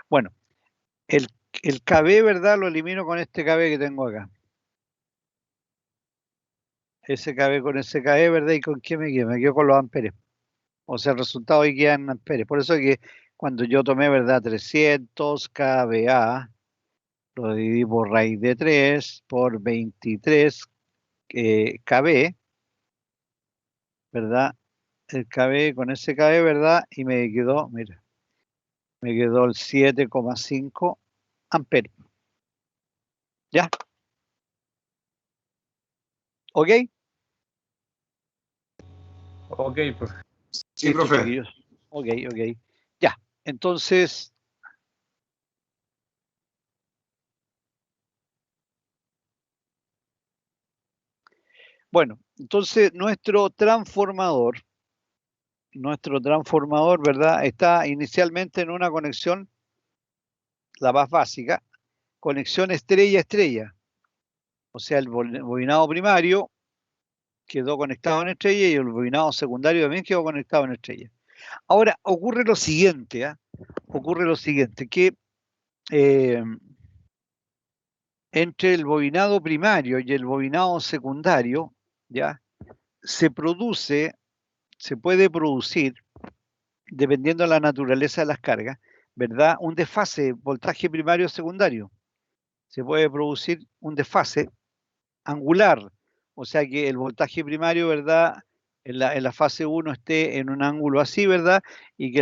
Bueno, el KB, ¿verdad? Lo elimino con este KB que tengo acá. Ese KB con ese KB, ¿verdad? ¿Y con qué me quedo? Me quedo con los amperes. O sea, el resultado ahí queda en amperes. Por eso es que cuando yo tomé, ¿verdad? 300 kVA, lo dividí por raíz de 3 por 23 KB, ¿verdad? El KB con ese KB, ¿verdad? Y me quedó, mira, me quedó el 7,5 amperes. ¿Ya? ¿Ok? Ok, pues. Sí, Listo, profe. chiquillos. Ok. Ya. Entonces, bueno, entonces nuestro transformador, ¿verdad? Está inicialmente en una conexión, la más básica, conexión estrella-estrella. O sea, el bobinado primario quedó conectado en estrella y el bobinado secundario también quedó conectado en estrella. Ahora, ocurre lo siguiente, que entre el bobinado primario y el bobinado secundario, ¿ya? Se puede producir, dependiendo de la naturaleza de las cargas, ¿verdad? Un desfase voltaje primario-secundario. Se puede producir un desfase angular, o sea que el voltaje primario, ¿verdad? En la fase 1 esté en un ángulo así, ¿verdad? Y que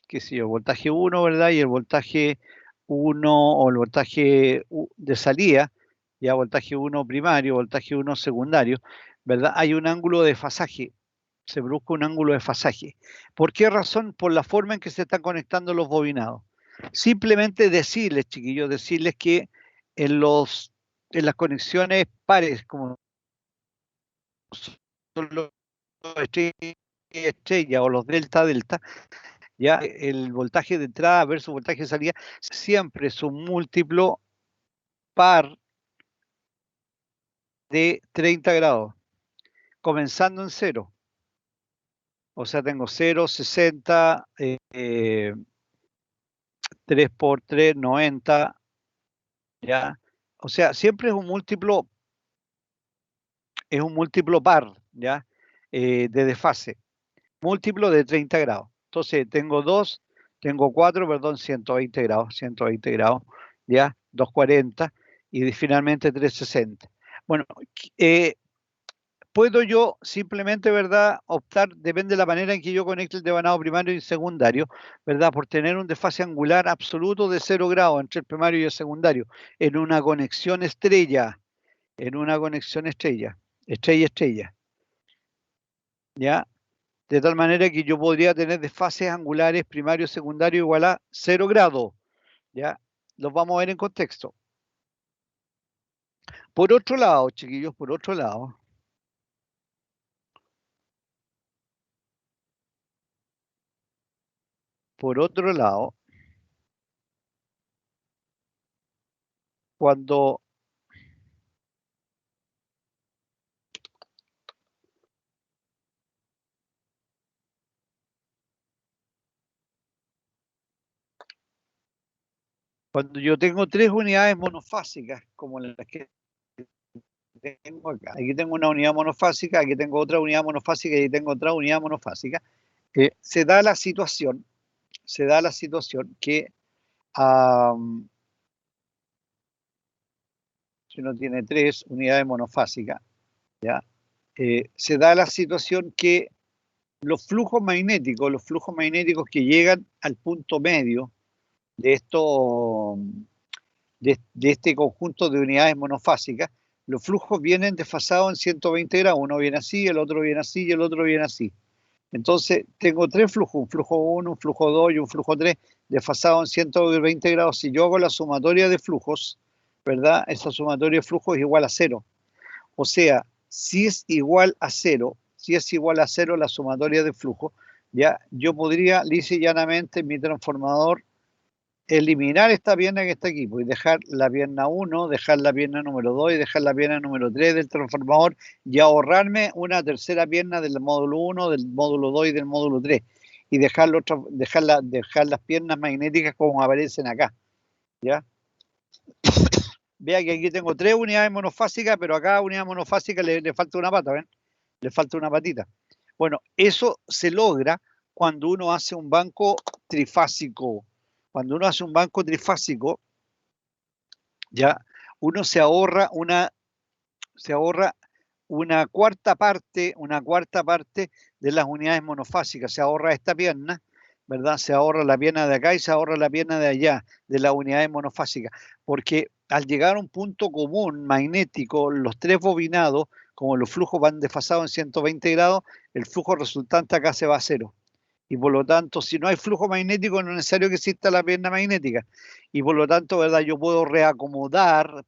qué sé yo, voltaje 1, ¿verdad? Y el voltaje 1 o el voltaje de salida, ya voltaje 1 primario, voltaje 1 secundario, ¿verdad? Hay un ángulo de desfasaje, se produce un ángulo de desfasaje. ¿Por qué razón? Por la forma en que se están conectando los bobinados. Simplemente decirles, chiquillos, que en las conexiones pares, como son los estrella o los delta, ya el voltaje de entrada versus voltaje de salida siempre es un múltiplo par de 30 grados, comenzando en 0. O sea, tengo 0, 60, 3 por 3, 90, ¿ya? O sea, siempre es un múltiplo par ¿ya? De desfase, múltiplo de 30 grados. Entonces, tengo 2, tengo 4, perdón, 120 grados, ¿ya? 240 y finalmente 360. Bueno, puedo yo simplemente, ¿verdad?, optar, depende de la manera en que yo conecte el devanado primario y secundario, ¿verdad?, por tener un desfase angular absoluto de 0 grados entre el primario y el secundario, en una conexión estrella, estrella, ¿ya? De tal manera que yo podría tener desfases angulares primario y secundario igual a 0 grados, ¿ya? Los vamos a ver en contexto. Por otro lado, chiquillos, por otro lado, cuando yo tengo 3 unidades monofásicas, como las que tengo acá. Aquí tengo una unidad monofásica, aquí tengo otra unidad monofásica y aquí tengo otra unidad monofásica. Se da la situación que si uno tiene 3 unidades monofásicas, ¿ya? Se da la situación que los flujos magnéticos que llegan al punto medio de esto, de este conjunto de unidades monofásicas, los flujos vienen desfasados en 120 grados. Uno viene así, el otro viene así y el otro viene así. Entonces, tengo 3 flujos, un flujo 1, un flujo 2 y un flujo 3, desfasados en 120 grados. Si yo hago la sumatoria de flujos, ¿verdad? Esa sumatoria de flujos es igual a 0. O sea, si es igual a 0, la sumatoria de flujo, ya yo podría lisa y llanamente en mi transformador eliminar esta pierna que está aquí, pues dejar la pierna 1, dejar la pierna número 2 y dejar la pierna número 3 del transformador y ahorrarme una tercera pierna del módulo 1, del módulo 2 y del módulo 3 y dejar las piernas magnéticas como aparecen acá, ¿ya? Vea que aquí tengo 3 unidades monofásicas, pero a cada unidad monofásica le falta una pata, ¿ven? Le falta una patita. Bueno, eso se logra cuando uno hace un banco trifásico. Cuando uno hace un banco trifásico, ya uno se ahorra una cuarta parte de las unidades monofásicas. Se ahorra esta pierna, ¿verdad? Se ahorra la pierna de acá y se ahorra la pierna de allá, de las unidades monofásicas. Porque al llegar a un punto común magnético, los 3 bobinados, como los flujos van desfasados en 120 grados, el flujo resultante acá se va a 0. Y por lo tanto, si no hay flujo magnético, no es necesario que exista la pierna magnética. Y por lo tanto, ¿verdad? Yo puedo reacomodar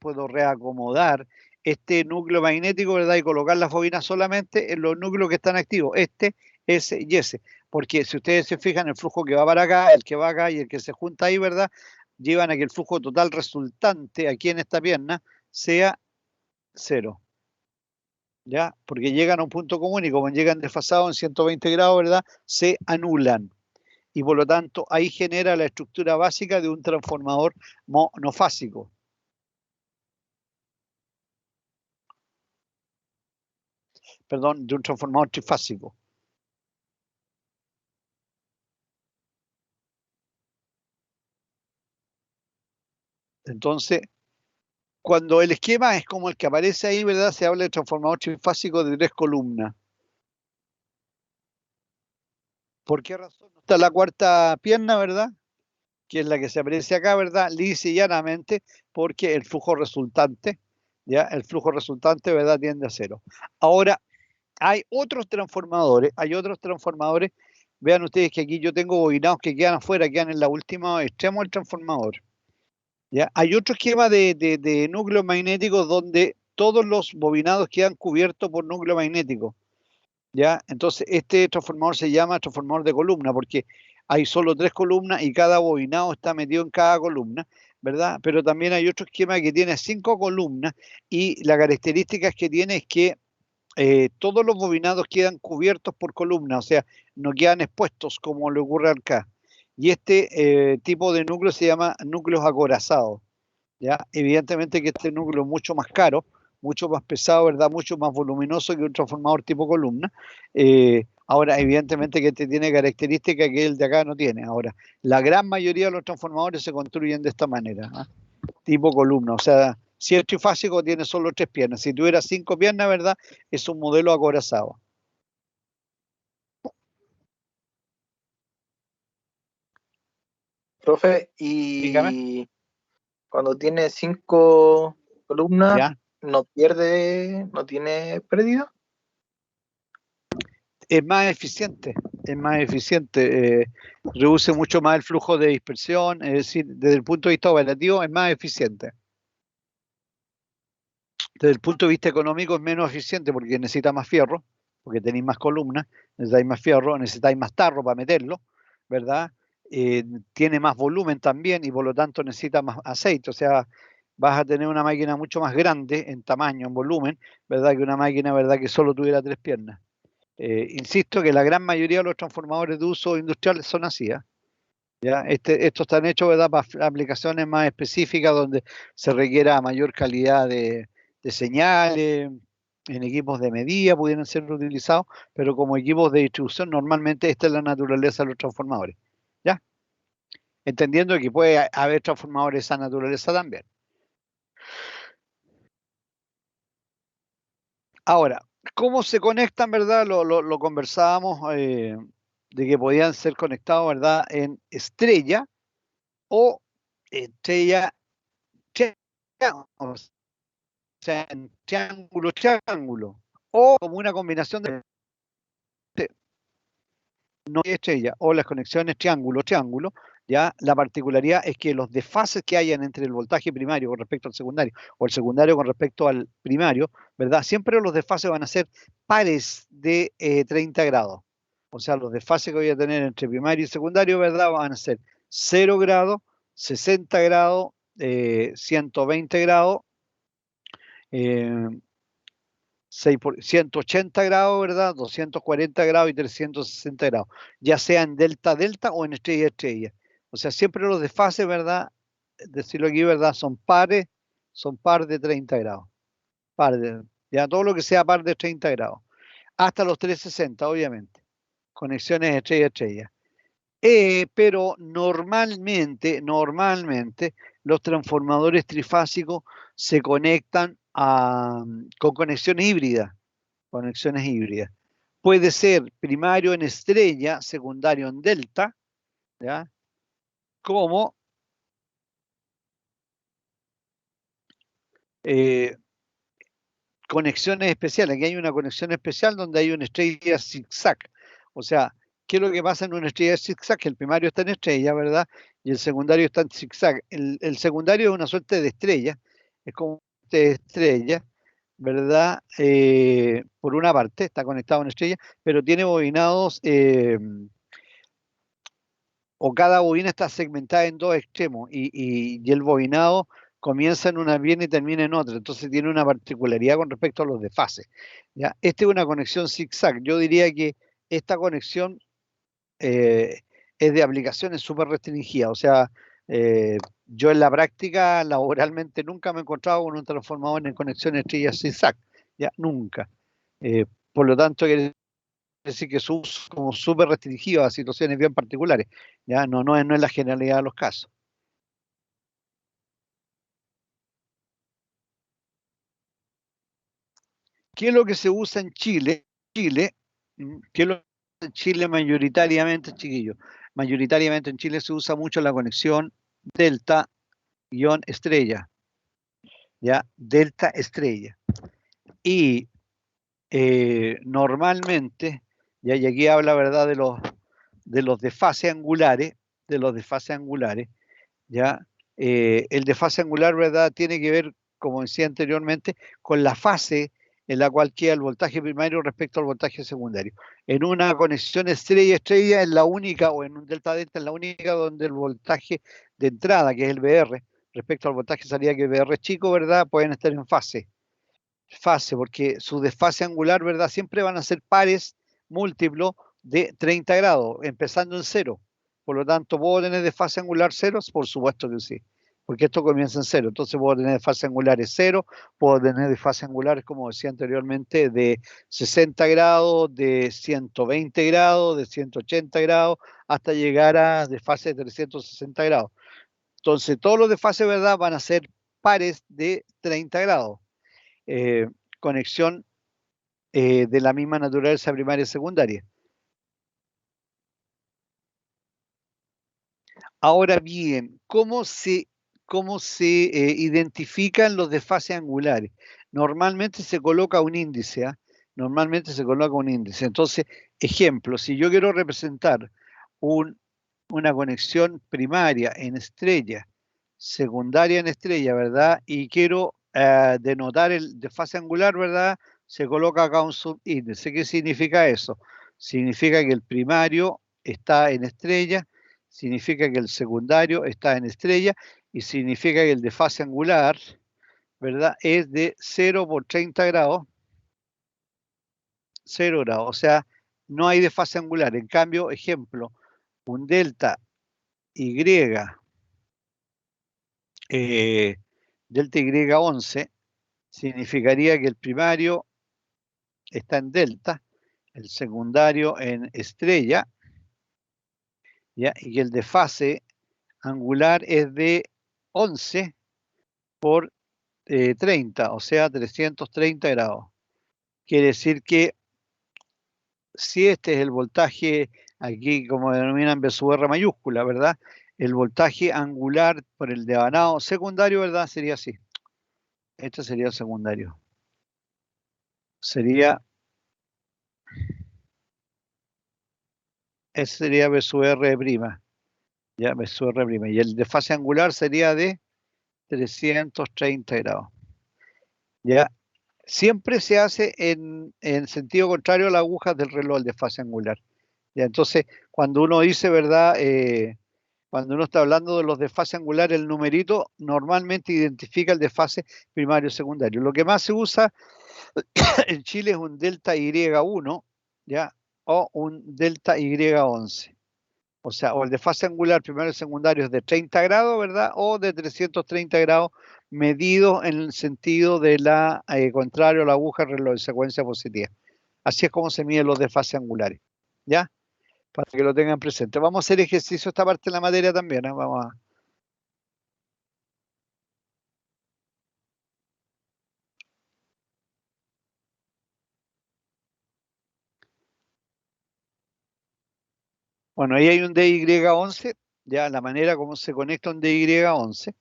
este núcleo magnético, ¿verdad? Y colocar las bobinas solamente en los núcleos que están activos, este, ese y ese. Porque si ustedes se fijan, el flujo que va para acá, el que va acá y el que se junta ahí, ¿verdad? Llevan a que el flujo total resultante aquí en esta pierna sea 0. ¿Ya? Porque llegan a un punto común y como llegan desfasados en 120 grados, ¿verdad? Se anulan. Y por lo tanto, ahí genera la estructura básica de un transformador monofásico. Perdón, de un transformador trifásico. Entonces, cuando el esquema es como el que aparece ahí, ¿verdad? Se habla de transformador trifásico de 3 columnas. ¿Por qué razón no está la cuarta pierna, verdad? Que es la que se aparece acá, ¿verdad? Lisa y llanamente, porque el flujo resultante, ¿ya? El flujo resultante, ¿verdad? Tiende a 0. Ahora, hay otros transformadores, vean ustedes que aquí yo tengo bobinados que quedan afuera, quedan en la última extremo del transformador. ¿Ya? Hay otro esquema de núcleos magnéticos donde todos los bobinados quedan cubiertos por núcleo magnético. ¿Ya? Entonces, este transformador se llama transformador de columna porque hay solo 3 columnas y cada bobinado está metido en cada columna, ¿verdad? Pero también hay otro esquema que tiene 5 columnas y la característica que tiene es que todos los bobinados quedan cubiertos por columnas, o sea, no quedan expuestos como le ocurre acá. Y este tipo de núcleo se llama núcleos acorazados. ¿Ya? Evidentemente que este núcleo es mucho más caro mucho más pesado, ¿verdad? Mucho más voluminoso que un transformador tipo columna. Ahora, evidentemente que este tiene características que el de acá no tiene. Ahora, la gran mayoría de los transformadores se construyen de esta manera, ¿ah? Tipo columna. O sea, si el trifásico tiene solo 3 piernas, si tuviera 5 piernas, ¿verdad? Es un modelo acorazado. Profe, Dígame. y cuando tiene 5 columnas, ¿Ya? ¿no pierde, no tiene pérdida? Es más eficiente, reduce mucho más el flujo de dispersión, es decir, desde el punto de vista operativo es más eficiente. Desde el punto de vista económico es menos eficiente porque necesita más fierro, porque tenéis más columnas, necesitáis más fierro, necesitáis más tarro para meterlo, ¿verdad? Tiene más volumen también y por lo tanto necesita más aceite, o sea, vas a tener una máquina mucho más grande en tamaño, en volumen, ¿verdad? Que una máquina, ¿verdad? Que solo tuviera 3 piernas. Insisto que la gran mayoría de los transformadores de uso industrial son así, ¿eh? ¿Ya? Estos están hechos, ¿verdad? Para aplicaciones más específicas donde se requiera mayor calidad de señales, en equipos de medida pudieran ser utilizados, pero como equipos de distribución normalmente esta es la naturaleza de los transformadores, ¿ya? Entendiendo que puede haber transformadores de esa naturaleza también. Ahora, ¿cómo se conectan, verdad? Lo conversábamos de que podían ser conectados, ¿verdad? En estrella o estrella, o sea, en triángulo, triángulo, o como una combinación de no estrella o las conexiones triángulo, triángulo. Ya la particularidad es que los desfases que hayan entre el voltaje primario con respecto al secundario o el secundario con respecto al primario, ¿verdad? Siempre los desfases van a ser pares de 30 grados. O sea, los desfases que voy a tener entre primario y secundario, ¿verdad? Van a ser 0 grados, 60 grados, 120 grados, 180 grados, ¿verdad? 240 grados y 360 grados, ya sea en delta, delta o en estrella, estrella. O sea, siempre los desfases, ¿verdad? Decirlo aquí, ¿verdad? Son par de 30 grados. Ya todo lo que sea par de 30 grados. Hasta los 360, obviamente. Conexiones estrella, estrella. Pero normalmente, los transformadores trifásicos se conectan con conexiones híbridas. Conexiones híbridas. Puede ser primario en estrella, secundario en delta, ¿ya? Como conexiones especiales. Aquí hay una conexión especial donde hay una estrella zigzag. O sea, ¿qué es lo que pasa en una estrella zigzag? Que el primario está en estrella, ¿verdad? Y el secundario está en zigzag. El secundario es una suerte de estrella, es como una suerte de estrella, ¿verdad? Por una parte, está conectado a una estrella, pero tiene bobinados, o cada bobina está segmentada en dos extremos, y el bobinado comienza en una pierna y termina en otra, entonces tiene una particularidad con respecto a los desfases, ¿ya? Esta es una conexión zigzag. Yo diría que esta conexión es de aplicaciones súper restringidas, o sea, yo en la práctica laboralmente nunca me he encontrado con un transformador en conexión estrella zigzag, ya, nunca. Por lo tanto, quiere decir que su uso es como súper restringido a situaciones bien particulares, ya no es la generalidad de los casos. ¿Qué es lo que se usa en Chile? ¿Qué es lo que se usa en Chile mayoritariamente, chiquillos? Mayoritariamente en Chile se usa mucho la conexión delta-estrella, ¿ya? Delta estrella. Y normalmente, ¿ya? Y aquí habla, ¿verdad?, de los desfases angulares, ¿ya? El desfase angular, ¿verdad?, tiene que ver, como decía anteriormente, con la fase en la cual queda el voltaje primario respecto al voltaje secundario. En una conexión estrella-estrella es la única, o en un delta-delta es la única donde el voltaje de entrada, que es el VR, respecto al voltaje de salida, que es VR chico, ¿verdad?, pueden estar en fase, porque su desfase angular, ¿verdad?, siempre van a ser pares múltiplos de 30 grados, empezando en 0. Por lo tanto, ¿puedo tener desfase angular 0? Por supuesto que sí. porque esto comienza en 0. Entonces puedo tener desfases angulares 0, puedo tener desfases angulares, como decía anteriormente, de 60 grados, de 120 grados, de 180 grados, hasta llegar a desfases de 360 grados. Entonces todos los desfases, ¿verdad?, van a ser pares de 30 grados. Conexión de la misma naturaleza primaria y secundaria. Ahora bien, ¿cómo se identifican los desfases angulares? Normalmente se coloca un índice, ¿ah? Normalmente se coloca un índice. Entonces, ejemplo, si yo quiero representar una conexión primaria en estrella, secundaria en estrella, ¿verdad? Y quiero denotar el desfase angular, ¿verdad? Se coloca acá un subíndice. ¿Qué significa eso? Significa que el primario está en estrella, significa que el secundario está en estrella y significa que el desfase angular, ¿verdad?, es de 0 por 30 grados, 0 grados, o sea, no hay desfase angular. En cambio, ejemplo, un delta Y, delta Y11, significaría que el primario está en delta, el secundario en estrella, ¿ya? Y que el desfase angular es de 11 por 30, o sea, 330 grados. Quiere decir que si este es el voltaje, aquí como denominan B sub R mayúscula, ¿verdad? El voltaje angular por el devanado secundario, ¿verdad? Sería así. Este sería el secundario. Ese sería B sub R prima. Ya, B sub R prima. Y el desfase angular sería de 330 grados. Ya. Siempre se hace en sentido contrario a las agujas del reloj, el desfase angular. Ya, entonces, cuando uno dice, ¿verdad? Cuando uno está hablando de los desfases angulares, el numerito normalmente identifica el desfase primario y secundario. Lo que más se usa en Chile es un delta Y1, ¿ya? O un delta Y11. O sea, o el desfase angular primario y secundario es de 30 grados, ¿verdad? O de 330 grados medido en el sentido de la contrario a la aguja reloj de secuencia positiva. Así es como se miden los desfases angulares, ¿ya? Para que lo tengan presente. Vamos a hacer ejercicio esta parte de la materia también, ¿eh? Vamos a... Bueno, ahí hay un DY11, ya la manera como se conecta un DY11.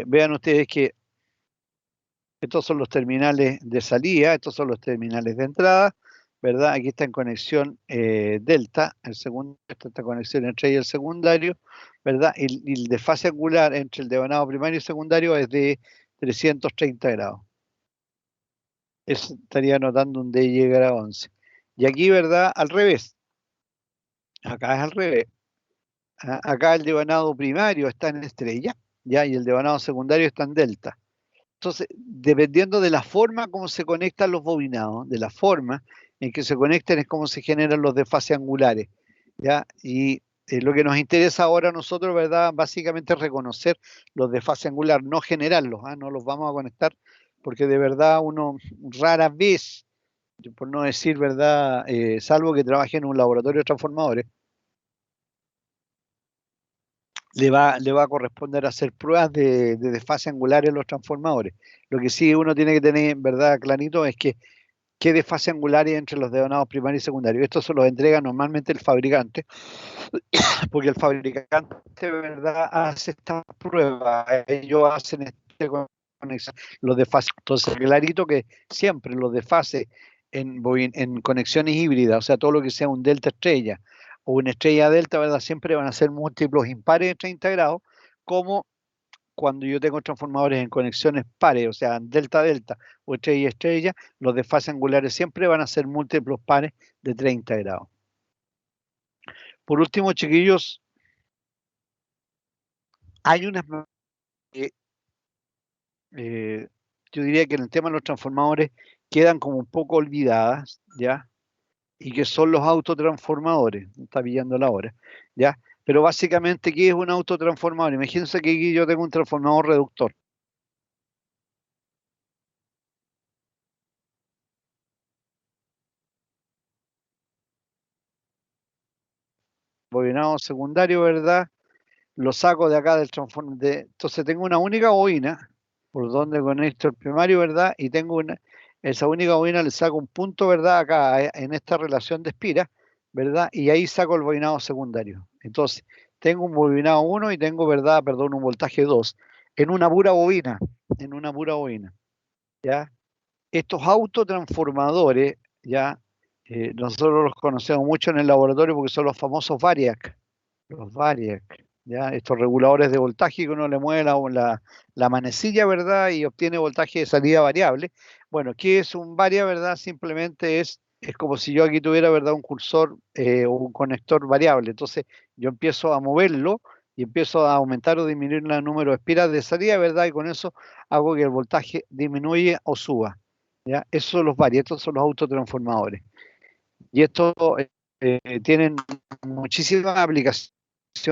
Vean ustedes que estos son los terminales de salida, estos son los terminales de entrada, ¿verdad? Aquí está en conexión delta, el segundo, esta conexión entre y el secundario, ¿verdad? Y el desfase angular entre el devanado primario y secundario es de 330 grados. Eso estaría anotando un DY11. Y aquí, ¿verdad? Al revés. Acá es al revés. Acá el devanado primario está en estrella, ¿ya? Y el devanado secundario está en delta. Entonces, dependiendo de la forma como se conectan los bobinados, de la forma en que se conectan es como se generan los desfases angulares, ¿ya? Y lo que nos interesa ahora a nosotros, ¿verdad? Básicamente es reconocer los desfases angulares, no generarlos, no los vamos a conectar, porque de verdad uno rara vez, por no decir, ¿verdad? Salvo que trabaje en un laboratorio de transformadores, le va a corresponder hacer pruebas de desfase angular en los transformadores. Lo que sí uno tiene que tener, ¿verdad?, clarito, es que qué desfase angular hay entre los devanado primario y secundario. Esto se los entrega normalmente el fabricante, porque el fabricante, ¿verdad?, hace esta prueba. Ellos hacen este conexión, los desfases. Entonces, clarito que siempre los desfases en conexiones híbridas, o sea, todo lo que sea un delta estrella, o una estrella delta, ¿verdad? Siempre van a ser múltiplos impares de 30 grados, como cuando yo tengo transformadores en conexiones pares, o sea, delta-delta o estrella-estrella, los desfases angulares siempre van a ser múltiplos pares de 30 grados. Por último, chiquillos, hay unas que yo diría que en el tema de los transformadores quedan como un poco olvidadas, ¿ya? Y que son los autotransformadores, está pillando la hora, ¿ya? Pero básicamente, ¿qué es un autotransformador? Imagínense que aquí yo tengo un transformador reductor. Bobinado secundario, ¿verdad? Lo saco de acá del transformador. Entonces tengo una única bobina por donde conecto el primario, ¿verdad? Y tengo esa única bobina le saco un punto, ¿verdad? Acá en esta relación de espira, ¿verdad? Y ahí saco el bobinado secundario. Entonces, tengo un bobinado 1 y tengo, ¿verdad? Perdón, un voltaje 2 en una pura bobina, ¿ya? Estos autotransformadores, ¿ya? Nosotros los conocemos mucho en el laboratorio porque son los famosos variac, ¿ya? Estos reguladores de voltaje que uno le mueve la manecilla, ¿verdad? Y obtiene voltaje de salida variable. Bueno, ¿qué es un varia, verdad? Simplemente es como si yo aquí tuviera, ¿verdad? Un cursor o un conector variable. Entonces yo empiezo a moverlo y empiezo a aumentar o disminuir el número de espiras de salida, ¿verdad? Y con eso hago que el voltaje disminuya o suba, ¿ya? Esos son los varios, estos son los autotransformadores. Y estos tienen muchísimas aplicaciones.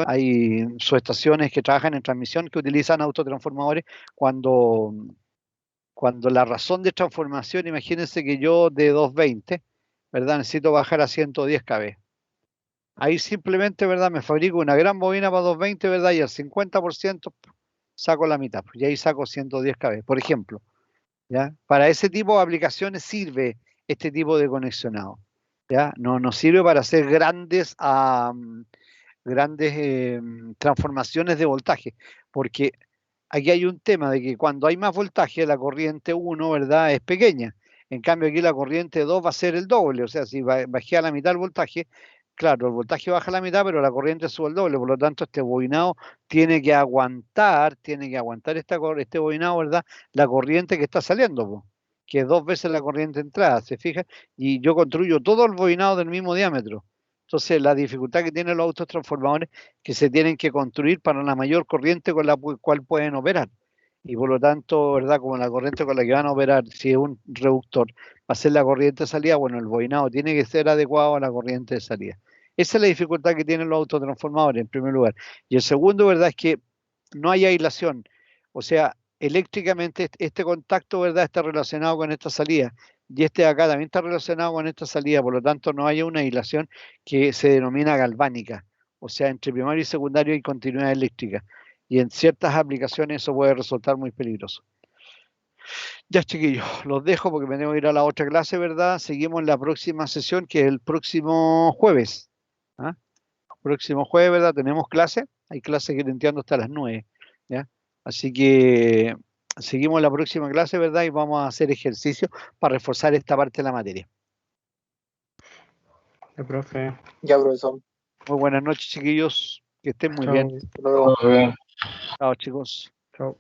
Hay subestaciones que trabajan en transmisión que utilizan autotransformadores cuando la razón de transformación, imagínense que yo de 220, ¿verdad? Necesito bajar a 110 kV. Ahí simplemente, ¿verdad? Me fabrico una gran bobina para 220, ¿verdad? Y al 50% saco la mitad, y ahí saco 110 kV, por ejemplo, ¿ya? Para ese tipo de aplicaciones sirve este tipo de conexionado, ¿ya? No sirve para hacer grandes transformaciones de voltaje, porque aquí hay un tema de que cuando hay más voltaje, la corriente 1, ¿verdad?, es pequeña. En cambio, aquí la corriente 2 va a ser el doble, o sea, si bajé a la mitad el voltaje, claro, el voltaje baja a la mitad, pero la corriente sube el doble, por lo tanto, este bobinado tiene que aguantar este bobinado, ¿verdad?, la corriente que está saliendo, po, que es 2 veces la corriente entrada, ¿se fija? Y yo construyo todo el bobinado del mismo diámetro. Entonces, la dificultad que tienen los autotransformadores que se tienen que construir para la mayor corriente con la cual pueden operar. Y por lo tanto, ¿verdad? Como la corriente con la que van a operar, si es un reductor, va a ser la corriente de salida, bueno, el bobinado tiene que ser adecuado a la corriente de salida. Esa es la dificultad que tienen los autotransformadores, en primer lugar. Y el segundo, ¿verdad? Es que no hay aislación. O sea, eléctricamente este contacto, ¿verdad? Está relacionado con esta salida. Y este de acá también está relacionado con esta salida. Por lo tanto, no hay una aislación que se denomina galvánica. O sea, entre primario y secundario hay continuidad eléctrica. Y en ciertas aplicaciones eso puede resultar muy peligroso. Ya, chiquillos, los dejo porque me tengo que ir a la otra clase, ¿verdad? Seguimos en la próxima sesión, que es el próximo jueves. ¿Ah? Próximo jueves, ¿verdad? Tenemos clase. Hay clases que entiendo hasta las 9, ¿ya? Así que seguimos la próxima clase, ¿verdad? Y vamos a hacer ejercicios para reforzar esta parte de la materia. Ya, profe. Ya, profesor. Muy buenas noches, chiquillos. Que estén muy Chao. bien. Hasta luego. Muy bien. Chao, chicos. Chao.